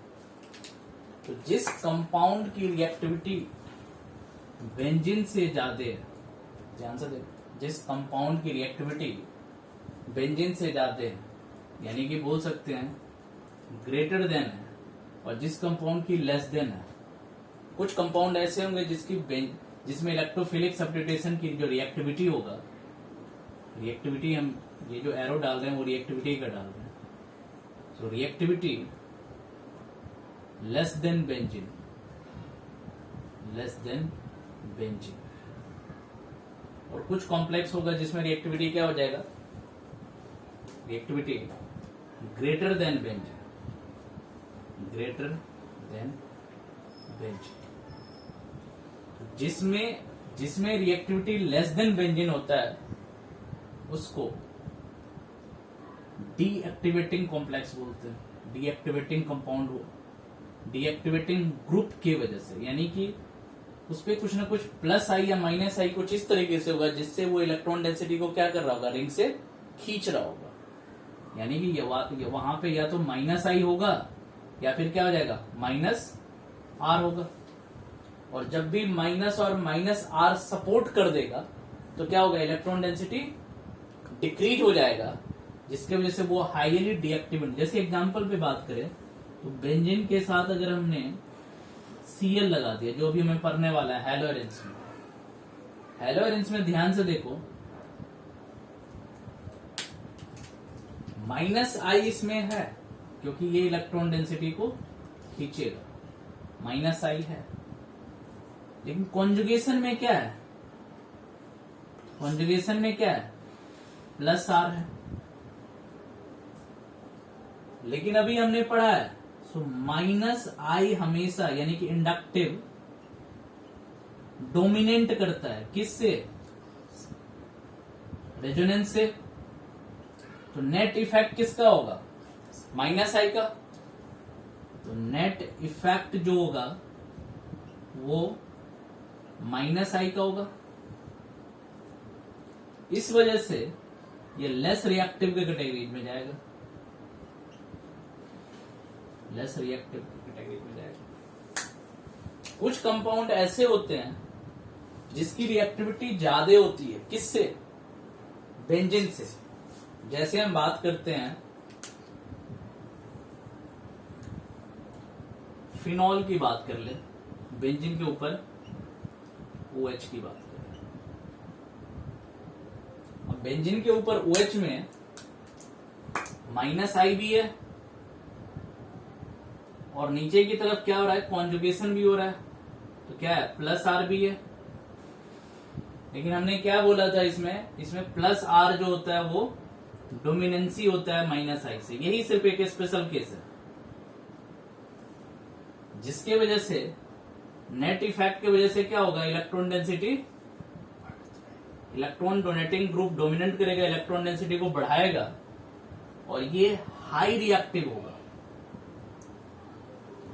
तो जिस कंपाउंड की रिएक्टिविटी बेंजीन से ज्यादा है, ध्यान से देखो, जिस कंपाउंड की रिएक्टिविटी बेंजीन से ज्यादा है, यानी कि बोल सकते हैं ग्रेटर देन है, और जिस कंपाउंड की लेस देन है। कुछ कंपाउंड ऐसे होंगे जिसमें इलेक्ट्रोफिलिक सब्स्टिट्यूशन की जो रिएक्टिविटी होगा, रिएक्टिविटी हम ये जो एरो डाल रहे हैं वो रिएक्टिविटी का डाल रहे हैं, so reactivity less than benzene, और कुछ कॉम्प्लेक्स होगा जिसमें रिएक्टिविटी क्या हो जाएगा? रिएक्टिविटी ग्रेटर देन बेंजीन, जिसमें रिएक्टिविटी लेस देन बेंजीन होता है उसको डीएक्टिवेटिंग कॉम्प्लेक्स बोलते हैं, डीएक्टिवेटिंग कंपाउंड हो, डीएक्टिवेटिंग ग्रुप की वजह से। यानी कि उसपे कुछ ना कुछ प्लस आई या माइनस आई कुछ इस तरीके से होगा जिससे वो इलेक्ट्रॉन डेंसिटी को क्या कर रहा होगा? रिंग से खींच रहा होगा। यानी कि वहां पे या तो माइनस आई होगा या फिर क्या हो जाएगा? माइनस आर होगा। और जब भी माइनस और माइनस आर सपोर्ट कर देगा तो क्या होगा? इलेक्ट्रॉन डेंसिटी डिक्रीज हो जाएगा, जिसके वजह से वो हाईली डीएक्टिवेट। जैसे एग्जांपल पे बात करें तो बेंजीन के साथ अगर हमने Cl लगा दिया, जो भी हमें पढ़ने वाला है हेलोरेंस में ध्यान से देखो, माइनस आई इसमें है क्योंकि ये इलेक्ट्रॉन डेंसिटी को खींचेगा, माइनस आई है। लेकिन कॉन्जुगेशन में क्या है? कॉन्जुगेशन में क्या है? प्लस आर है। लेकिन अभी हमने पढ़ा है सो माइनस आई हमेशा, यानी कि इंडक्टिव डोमिनेट करता है किससे? रेजोनेंस से। तो नेट इफेक्ट किसका होगा? माइनस आई का। तो नेट इफेक्ट जो होगा वो माइनस आई का होगा। इस वजह से ये लेस रिएक्टिव के कैटेगरी में जाएगा, लेस रिएक्टिव कैटेगरी में जाएगा। कुछ कंपाउंड ऐसे होते हैं जिसकी रिएक्टिविटी ज्यादा होती है, किससे? बेंजीन से। जैसे हम बात करते हैं फिनॉल की, बात कर ले, बेंजीन के ऊपर OH की बात करें। अब बेंजीन के ऊपर OH में -I भी है और नीचे की तरफ क्या हो रहा है? कॉन्जुगेशन भी हो रहा है, तो क्या है? +R भी है। लेकिन हमने क्या बोला था इसमें +R जो होता है वो डोमिनेंसी होता है -I से। यही सिर्फ एक स्पेशल केस है जिसके वजह से नेट इफेक्ट की वजह से क्या होगा? Electron density, electron donating group dominate करेगा, इलेक्ट्रॉन डेंसिटी को बढ़ाएगा और ये हाई रिएक्टिव होगा,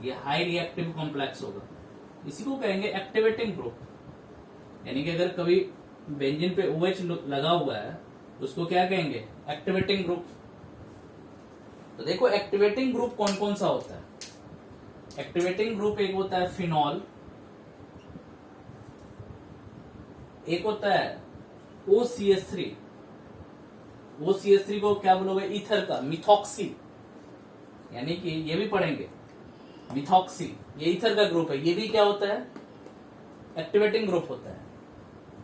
ये हाई रिएक्टिव कॉम्प्लेक्स होगा। इसी को कहेंगे एक्टिवेटिंग ग्रुप। यानी कि अगर कभी बेंजीन पे OH लगा हुआ है तो उसको क्या कहेंगे? Activating group. तो देखो एक्टिवेटिंग ग्रुप कौन कौन सा होता है। एक्टिवेटिंग ग्रुप एक होता है फिनॉल, एक होता है OCH3। OCH3 को क्या बोलोगे? ईथर का, मिथॉक्सी, यानी कि ये भी पढ़ेंगे मिथॉक्सी, ये ईथर का ग्रुप है। ये भी क्या होता है? एक्टिवेटिंग ग्रुप होता है।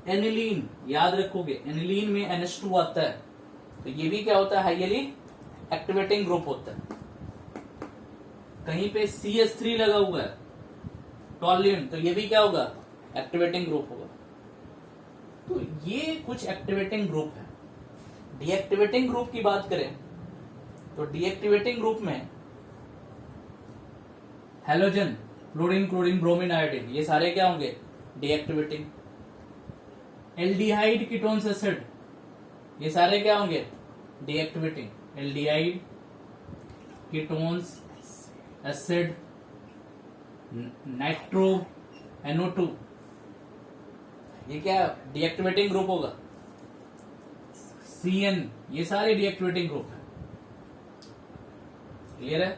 एनिलीन, याद रखोगे एनिलीन में NH2 आता है, तो ये भी क्या होता है? हाईली एक्टिवेटिंग ग्रुप होता है। कहीं पे CH3 लगा हुआ है, टॉल्यून, तो ये भी क्या होगा? एक्टिवेटिंग ग्रुप होगा। तो ये कुछ एक्टिवेटिंग ग्रुप है। डीएक्टिवेटिंग ग्रुप की बात करें तो डीएक्टिवेटिंग ग्रुप में halogen, fluorine, chlorine, bromine, iodine, ये सारे क्या होंगे? डीएक्टिवेटिंग। एल्डिहाइड, कीटोन्स, एसिड, ये सारे क्या होंगे? Deactivating. Aldehyde, ketones, acid, nitro, NO2, ये क्या डीएक्टिवेटिंग ग्रुप होगा? CN, ये सारे डीएक्टिवेटिंग ग्रुप है। क्लियर है?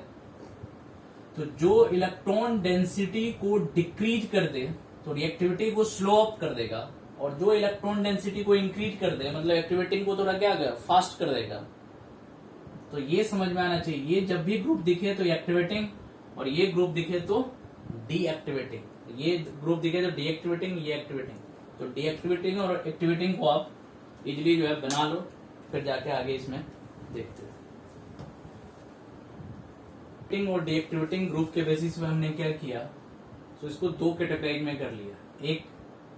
तो जो इलेक्ट्रॉन डेंसिटी को डिक्रीज कर दे तो रिएक्टिविटी को स्लो अप कर देगा, और जो इलेक्ट्रॉन डेंसिटी को इंक्रीज कर दे मतलब एक्टिवेटिंग को थोड़ा क्या गया? फास्ट कर देगा। तो ये समझ में आना चाहिए, ये जब भी ग्रुप दिखे तो एक्टिवेटिंग और ये ग्रुप दिखे तो डीएक्टिवेटिंग, ये ग्रुप दिखे तो डीएक्टिवेटिंग, ये एक्टिवेटिंग। तो डीएक्टिवेटिंग और एक्टिवेटिंग को आप इजिली जो है बना लो, फिर जाके आगे इसमें देखते हैं। और डीएक्टिवेटिंग ग्रुप के बेसिस पे हमने क्या किया, तो इसको दो कैटेगरी में कर लिया। एक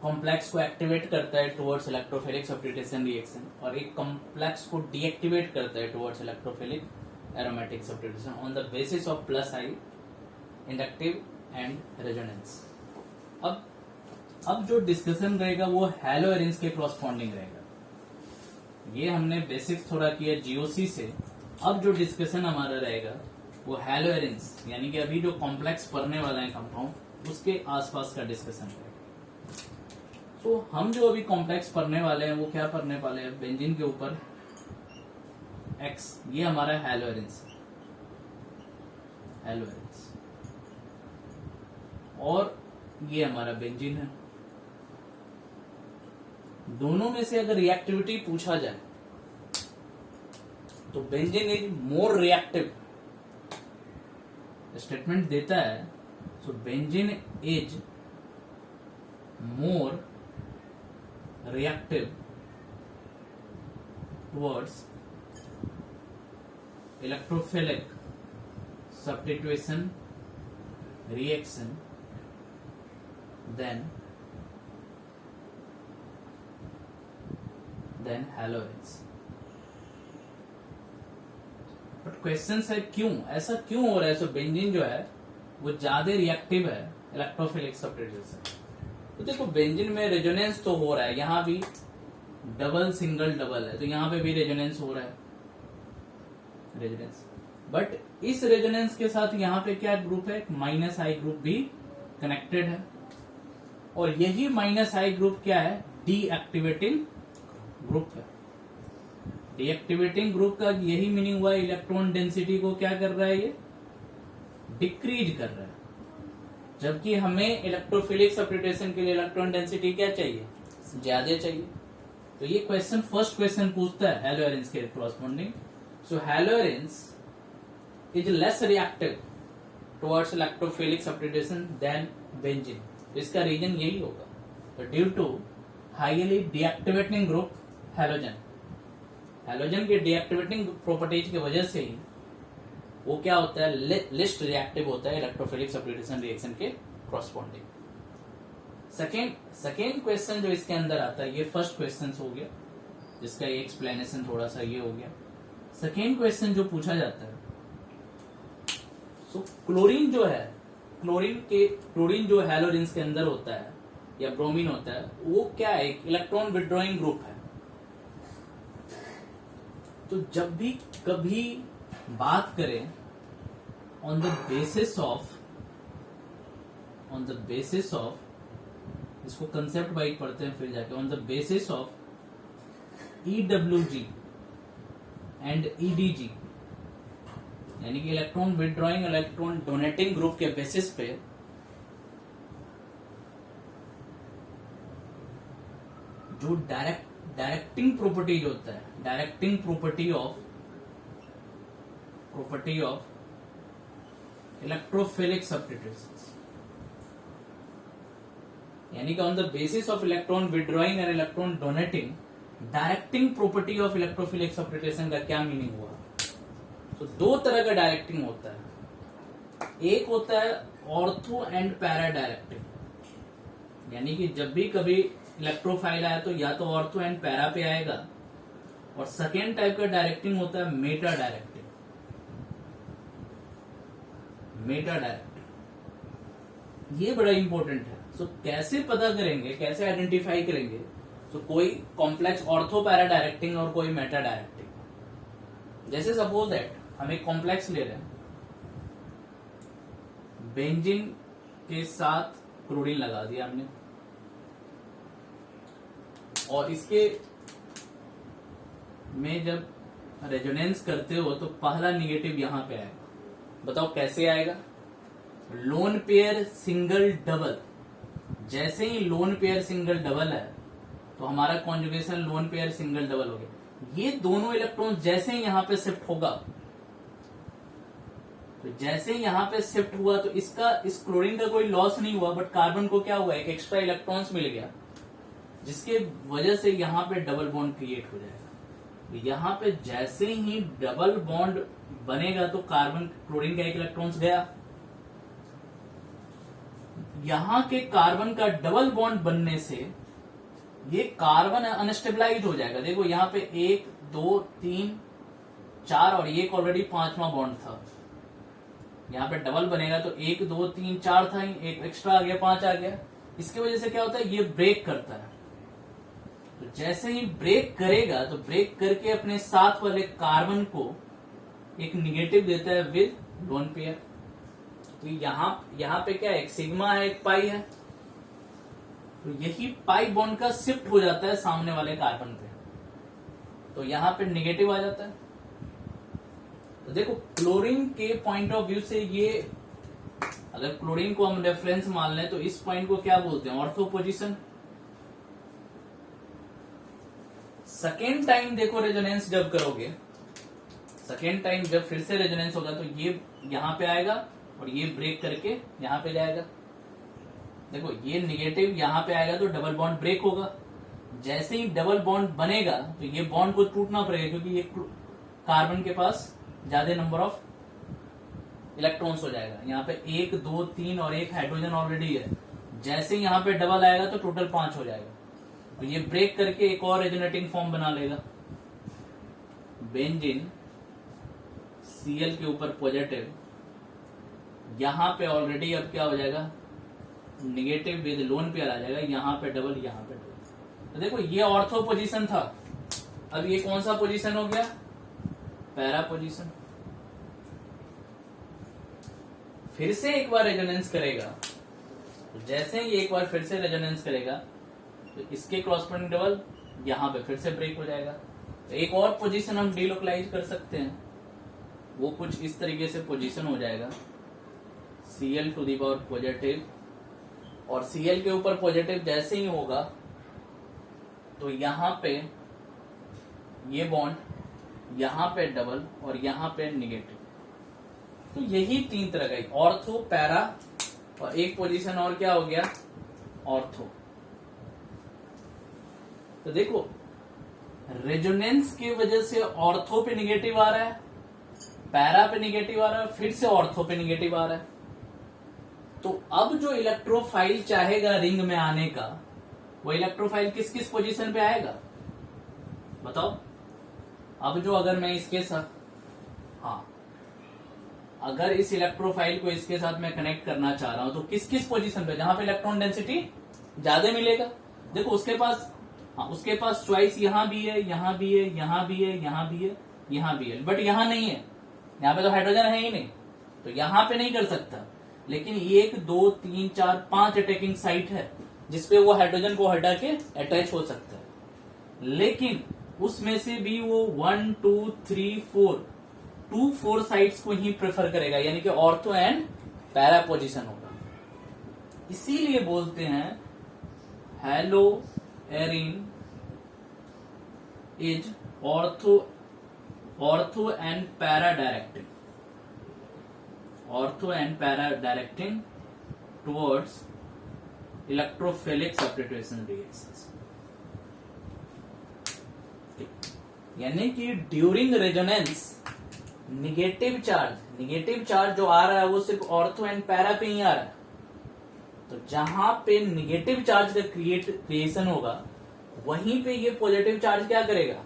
कॉम्प्लेक्स को एक्टिवेट करता है टुवर्ड्स इलेक्ट्रोफिलिक सब्स्टिट्यूशन रिएक्शन, और एक कॉम्प्लेक्स को डीएक्टिवेट करता है towards electrophilic aromatic substitution on the basis of +I, inductive and resonance. अब जो डिस्कशन रहेगा वो हैलो एरेंज के क्रॉसपॉन्डिंग रहेगा। ये हमने बेसिक्स थोड़ा किया GOC से। अब जो डिस्कशन हमारा रहेगा वो हैलो एरेंज, यानी कि अभी जो कॉम्प्लेक्स पढ़ने वाला है कंपाउंड, उसके आसपास का डिस्कशन रहेगा। तो हम जो अभी कॉम्प्लेक्स पढ़ने वाले हैं वो क्या पढ़ने वाले हैं? बेंजीन के ऊपर X, ये हमारा हैलो एरेंज, हैलो एरेंज, और ये हमारा बेंजीन है। दोनों में से अगर रिएक्टिविटी पूछा जाए तो benzene is more reactive, statement देता है। So benzene is more reactive towards electrophilic substitution reaction than halogens. But question है क्यों, ऐसा क्यों हो रहा है? सो बेंजीन जो है वो ज्यादा रिएक्टिव है इलेक्ट्रोफिलिक सब्स्टिट्यूशन। तो देखो बेंजीन में रेजोनेंस तो हो रहा है, यहाँ भी डबल सिंगल डबल है, तो यहाँ पे भी रेजोनेंस हो रहा है, रेजोनेंस। बट इस रेजोनेंस के साथ यहाँ पे क्या ग्रुप है? -I ग्रुप भी कनेक्टेड है, और यही -I ग्रुप क्या है? डीएक्टिवेटिंग ग्रुप है। डीएक्टिवेटिंग ग्रुप का यही मीनिंग हुआ, इलेक्ट्रॉन डेंसिटी को क्या कर रहा है? ये डिक्रीज कर रहा है। जबकि हमें इलेक्ट्रोफिलिक सब्स्टिट्यूशन के लिए इलेक्ट्रॉन डेंसिटी क्या चाहिए, ज्यादा चाहिए। तो ये क्वेश्चन फर्स्ट क्वेश्चन पूछता है हैलोजेंस के corresponding. So halogens is less reactive towards electrophilic substitution than benzene. तो इसका रीजन यही होगा, तो due to highly deactivating group halogen, halogen के डीएक्टिवेटिंग प्रॉपर्टीज की वजह से ही वो क्या होता है, लिस्ट रिएक्टिव होता है इलेक्ट्रोफिलिक सब्स्टिट्यूशन रिएक्शन के कॉरस्पॉन्डिंग। सेकेंड क्वेश्चन जो इसके अंदर आता है, ये फर्स्ट क्वेश्चन हो गया जिसका ये एक्सप्लेनेशन थोड़ा सा ये हो गया। सेकेंड क्वेश्चन जो पूछा जाता है, सो क्लोरीन जो है, क्लोरीन जो हैलोजेंस के अंदर होता है या ब्रोमीन होता है, वो क्या है, एक इलेक्ट्रॉन विड्रॉइंग ग्रुप है। तो जब भी कभी बात करें ऑन द बेसिस ऑफ इसको कंसेप्ट वाइज पढ़ते हैं फिर जाके, on the basis of EWG and EDG, यानी कि electron withdrawing electron donating group के बेसिस पे जो डायरेक्टिंग प्रॉपर्टीज होता है, directing property of electrophilic substitutions, यानी कि on the basis of electron withdrawing and electron donating directing property of electrophilic substitution का क्या मीनिंग हुआ। तो दो तरह का डायरेक्टिंग होता है, एक होता है ऑर्थो एंड पैरा डायरेक्टिंग, यानी कि जब भी कभी इलेक्ट्रोफाइल आया तो या तो ऑर्थो एंड पैरा पे आएगा, और सेकेंड टाइप का डायरेक्टिंग होता है मेटा डायरेक्टिंग। ये बड़ा इंपॉर्टेंट है। सो कैसे पता करेंगे, कैसे आइडेंटिफाई करेंगे, तो कोई कॉम्प्लेक्स ऑर्थो पैरा डायरेक्टिंग और कोई मेटा डायरेक्टिंग। जैसे सपोज दैट हम एक कॉम्प्लेक्स ले रहे हैं, बेंजीन के साथ क्लोरीन लगा दिया हमने, और इसके में जब रेजोनेंस करते हो तो पहला निगेटिव यहां पे आएगा। बताओ कैसे आएगा, लोन पेयर सिंगल डबल, जैसे ही लोन पेयर सिंगल डबल है तो हमारा conjugation lone pair single double हो गया। ये दोनों इलेक्ट्रॉन जैसे ही यहां पे शिफ्ट होगा, तो जैसे ही यहां पे शिफ्ट हुआ तो इस क्लोरीन का कोई लॉस नहीं हुआ, बट कार्बन को क्या हुआ, एक एक्स्ट्रा इलेक्ट्रॉन्स मिल गया, जिसके वजह से यहां पे डबल बॉन्ड क्रिएट हो जाएगा। यहां पे जैसे ही डबल बॉन्ड बनेगा तो कार्बन क्लोरीन का एक इलेक्ट्रॉन्स गया, यहां के कार्बन का डबल बॉन्ड बनने से ये कार्बन अनस्टेबलाइज हो जाएगा। देखो यहाँ पे 1 2 3 4 और एक ऑलरेडी 5वां बॉन्ड था, यहाँ पे डबल बनेगा तो 1 2 3 4 था, एक एक्स्ट्रा आ गया, 5 आ गया। इसकी वजह से क्या होता है, ये ब्रेक करता है। तो जैसे ही ब्रेक करेगा तो ब्रेक करके अपने साथ वाले कार्बन को एक निगेटिव देता है विद लोन पेयर। तो यहाँ पे क्या है, एक सिग्मा है, एक पाई है, तो यही पाई बॉन्ड का शिफ्ट हो जाता है सामने वाले कार्बन पे, तो यहाँ पे निगेटिव आ जाता है। तो देखो क्लोरीन के पॉइंट ऑफ व्यू से ये, अगर क्लोरीन को हम रेफरेंस मान लें तो इस पॉइंट को क्या बोलते हैं, ऑर्थो पोजीशन। सेकेंड टाइम देखो रेजोनेंस जब करोगे, सेकेंड टाइम जब फिर से रेजोनेंस होगा तो ये यहाँ पे आएगा और ये ब्रेक करके यहाँ पे जाएगा। देखो ये निगेटिव यहाँ पे आएगा तो डबल बॉन्ड ब्रेक होगा। जैसे ही डबल बॉन्ड बनेगा तो ये बॉन्ड को टूटना पड़ेगा, क्योंकि ये कार्बन के पास ज्यादा नंबर ऑफ इलेक्ट्रॉन्स हो जाएगा। यहाँ पे 1 2 3 और एक हाइड्रोजन ऑलरेडी है, जैसे ही यहाँ पे डबल आएगा तो टोटल 5 हो जाएगा। तो ये ब्रेक करके एक और रेजोनेटिंग फॉर्म बना लेगा। बेंजीन Cl के ऊपर पॉजिटिव, यहाँ पे ऑलरेडी अब क्या हो जाएगा, निगेटिव विद लोन पेयर आ जाएगा, यहाँ पे डबल, यहाँ पे डबल। तो देखो ये ऑर्थो पोजीशन था, अब ये कौन सा पोजीशन हो गया, पैरा पोजीशन। फिर से एक बार रेजोनेंस करेगा, तो जैसे ही एक बार फिर से रेजोनेंस करेगा तो इसके क्रॉसपोंडिंग डबल यहाँ पे फिर से ब्रेक हो जाएगा। तो एक और पोजीशन हम डीलोकलाइज कर सकते हैं, वो कुछ इस तरीके से पोजीशन हो जाएगा। Cl to the power positive, और Cl के ऊपर पॉजिटिव जैसे ही होगा तो यहां पे ये बॉन्ड, यहां पे डबल और यहां पे निगेटिव। तो यही तीन तरह का, ऑर्थो, पैरा और एक पोजीशन और क्या हो गया, ऑर्थो। तो देखो रेजोनेंस की वजह से ऑर्थो पे निगेटिव आ रहा है, पैरा पे निगेटिव आ रहा है, फिर से ऑर्थो पे निगेटिव आ रहा है। तो अब जो इलेक्ट्रोफाइल चाहेगा रिंग में आने का, वो इलेक्ट्रोफाइल किस किस पोजीशन पे आएगा बताओ। अब जो अगर मैं इसके साथ, हाँ, अगर इस इलेक्ट्रोफाइल को इसके साथ मैं कनेक्ट करना चाह रहा हूं तो किस किस पोजीशन पे, जहां पे इलेक्ट्रॉन डेंसिटी ज्यादा मिलेगा। देखो उसके पास, हाँ, उसके पास चॉइस यहां भी है, यहां भी है, यहां भी है, यहां भी है, यहां भी है, बट यहां नहीं है, यहां पे तो हाइड्रोजन है ही नहीं, तो यहां पे नहीं कर सकता। लेकिन 1 2 3 4 5 अटैकिंग साइट है जिसपे वो हाइड्रोजन को हटा के अटैच हो सकता है। लेकिन उसमें से भी वो 1 2 3 4 साइट्स को ही प्रेफर करेगा, यानी कि ऑर्थो एंड पैरा पोजीशन होगा। इसीलिए बोलते हैं hello Erin is ortho and para directing, ortho and para directing towards electrophilic substitution reactions. यानी कि ड्यूरिंग रेजोनेंस निगेटिव चार्ज जो आ रहा है वो सिर्फ ऑर्थो एंड पैरा पे ही आ रहा है। तो जहां पे निगेटिव चार्ज का क्रिएशन होगा वहीं पे ये पॉजिटिव चार्ज क्या करेगा,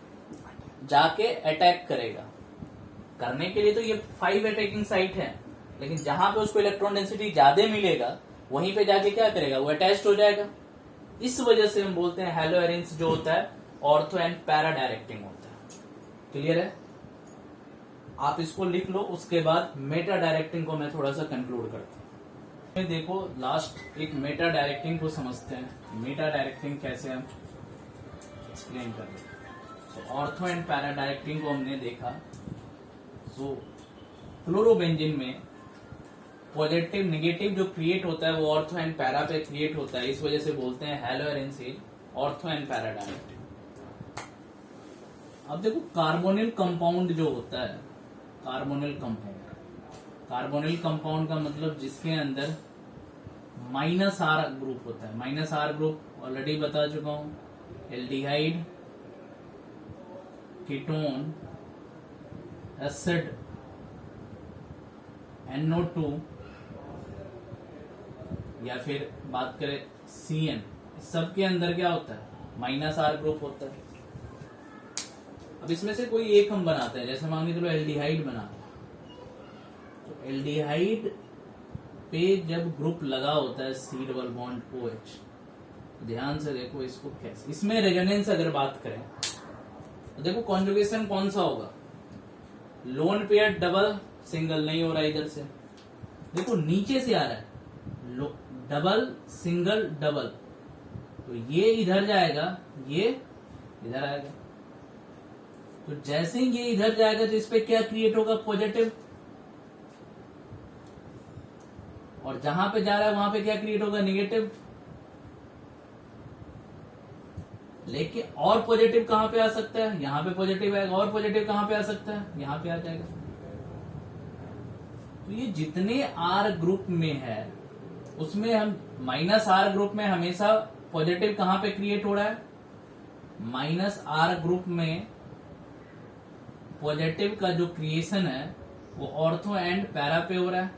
जाके अटैक करेगा। करने के लिए तो ये 5 अटैकिंग साइट है, लेकिन जहां पे उसको इलेक्ट्रॉन डेंसिटी ज्यादा मिलेगा वहीं पे जाके क्या करेगा, वो अटैच्ड हो जाएगा। इस वजह से हम बोलते हैं हेलो एरेंस जो होता है ऑर्थो एंड पैरा डायरेक्टिंग होता है। क्लियर है? आप इसको लिख लो, उसके बाद मेटा डायरेक्टिंग को मैं थोड़ा सा कंक्लूड करता हूं। देखो लास्ट एक मेटा डायरेक्टिंग को समझते हैं। मेटा डायरेक्टिंग कैसे हम एक्सप्लेन कर रहे हैं। तो ऑर्थो एंड पैरा डायरेक्टिंग को हमने देखा। सो फ्लोरोबेंजीन में पॉजिटिव निगेटिव जो क्रिएट होता है वो ऑर्थो एंड पैरा पे क्रिएट होता है, इस वजह से बोलते हैं hello arenes is ortho and para directing. अब देखो कार्बोनिल कंपाउंड जो होता है, कार्बोनिल कंपाउंड का मतलब जिसके अंदर -R ग्रुप होता है। -R ग्रुप ऑलरेडी बता चुका हूं, एल्डिहाइड, कीटोन, एसिड, NO2, या फिर बात करें CN, सबके अंदर क्या होता है, -R ग्रुप होता है। अब इसमें से कोई एक हम बनाते हैं, जैसे मान के चलो एल्डिहाइड बनाते हैं। तो एल्डिहाइड पे जब ग्रुप लगा होता है C डबल बॉन्ड OH, ध्यान से देखो इसको कैसे, इसमें रेजोनेंस अगर बात करें तो देखो कॉन्जुगेशन कौन सा होगा, लोन पेयर डबल सिंगल नहीं हो रहा है, इधर से देखो नीचे से आ रहा है डबल सिंगल डबल, तो ये इधर जाएगा, ये इधर आएगा। तो जैसे ही ये इधर जाएगा तो इस पे क्या क्रिएट होगा, पॉजिटिव, और जहां पे जा रहा है वहां पे क्या क्रिएट होगा, निगेटिव। लेकिन और पॉजिटिव कहां पे आ सकता है, यहां पे पॉजिटिव आएगा, और पॉजिटिव कहां पे आ सकता है, यहां पे आ जाएगा। तो ये जितने R ग्रुप में है उसमें हम -R ग्रुप में हमेशा पॉजिटिव कहां पे क्रिएट हो रहा है, -R ग्रुप में पॉजिटिव का जो क्रिएशन है वो ऑर्थो एंड पैरा पे हो रहा है।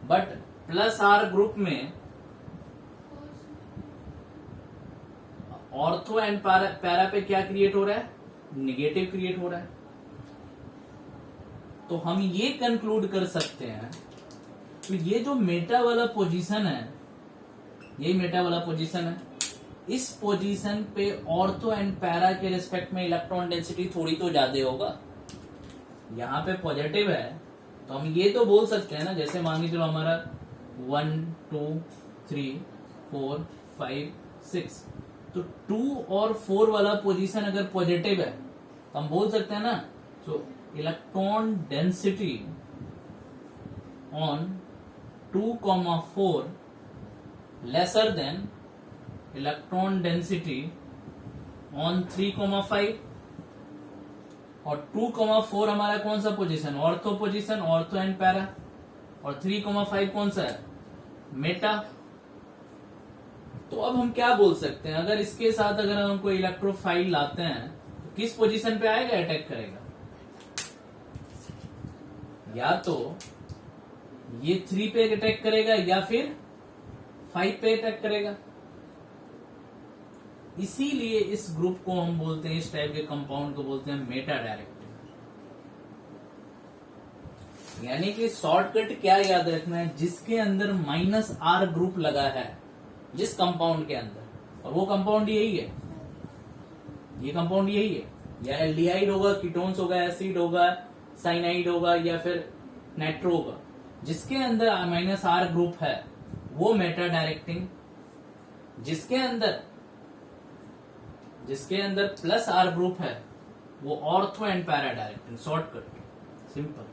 बट +R ग्रुप में ऑर्थो एंड पैरा पे क्या क्रिएट हो रहा है, निगेटिव क्रिएट हो रहा है। तो हम ये कंक्लूड कर सकते हैं तो ये जो मेटा वाला पोजीशन है, यही मेटा वाला पोजीशन है, इस पोजीशन पे ऑर्थो एंड पैरा के रिस्पेक्ट में इलेक्ट्रॉन डेंसिटी थोड़ी तो ज्यादा होगा। यहाँ पे पॉजिटिव है तो हम ये तो बोल सकते हैं ना, जैसे मान लीजिए हमारा 1 2 3 4 5 6, तो 2 और 4 वाला पोजीशन अगर पॉजिटिव है तो हम बोल सकते हैं ना, तो electron density on 2,4 lesser than electron density on 3,5 और 2,4 हमारा कौन सा position, ortho position, ortho and para, और 3,5 कौन सा है, मेटा। तो अब हम क्या बोल सकते हैं, अगर इसके साथ अगर हम कोई इलेक्ट्रोफाइल लाते हैं तो किस पोजीशन पे आएगा, अटैक करेगा, या तो ये 3 पे अटैक करेगा या फिर 5 पे अटैक करेगा। इसीलिए इस ग्रुप को हम बोलते हैं, इस टाइप के कंपाउंड को बोलते हैं मेटा डायरेक्टिव। यानी कि शॉर्टकट क्या याद रखना है, जिसके अंदर -R ग्रुप लगा है जिस कंपाउंड के अंदर, और वो कंपाउंड यही है, ये कंपाउंड यही है, या एल्डिहाइड होगा, कीटोन्स होगा, एसिड होगा, साइनाइड होगा, या फिर नाइट्रो होगा, जिसके अंदर -R ग्रुप है वो मेटा डायरेक्टिंग, जिसके अंदर +R ग्रुप है वो ortho and para directing. Shortcut, simple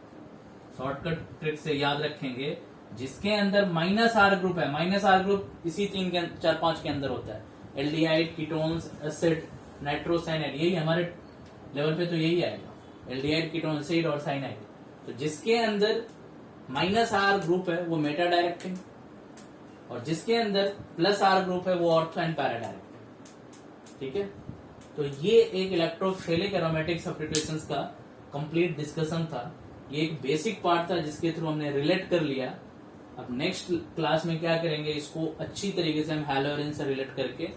shortcut trick से याद रखेंगे, जिसके अंदर -R ग्रुप है, -R ग्रुप इसी 3-4-5 के अंदर होता है, एल्डिहाइड, कीटोन्स, एसिड, नाइट्रोसाइनाइड, यही हमारे लेवल पे तो यही आएगा, एल्डिहाइड, कीटोन, एसिड और साइनाइड। तो जिसके अंदर -R ग्रुप है वो मेटा डायरेक्टिंग, और जिसके अंदर +R ग्रुप है वो ऑर्थो एंड पैरा डायरेक्टिंग। ठीक है, तो ये एक इलेक्ट्रोफिलिक एरोमेटिक सब्स्टिट्यूशंस का कंप्लीट डिस्कशन था। ये एक बेसिक पार्ट था जिसके थ्रू हमने रिलेट कर लिया। अब नेक्स्ट क्लास में क्या करेंगे, इसको अच्छी तरीके से हम हैलोजन से रिलेट करके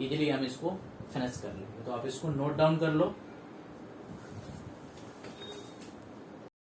इजीली हम इसको फिनिश कर लेंगे। तो आप इसको नोट डाउन कर लो।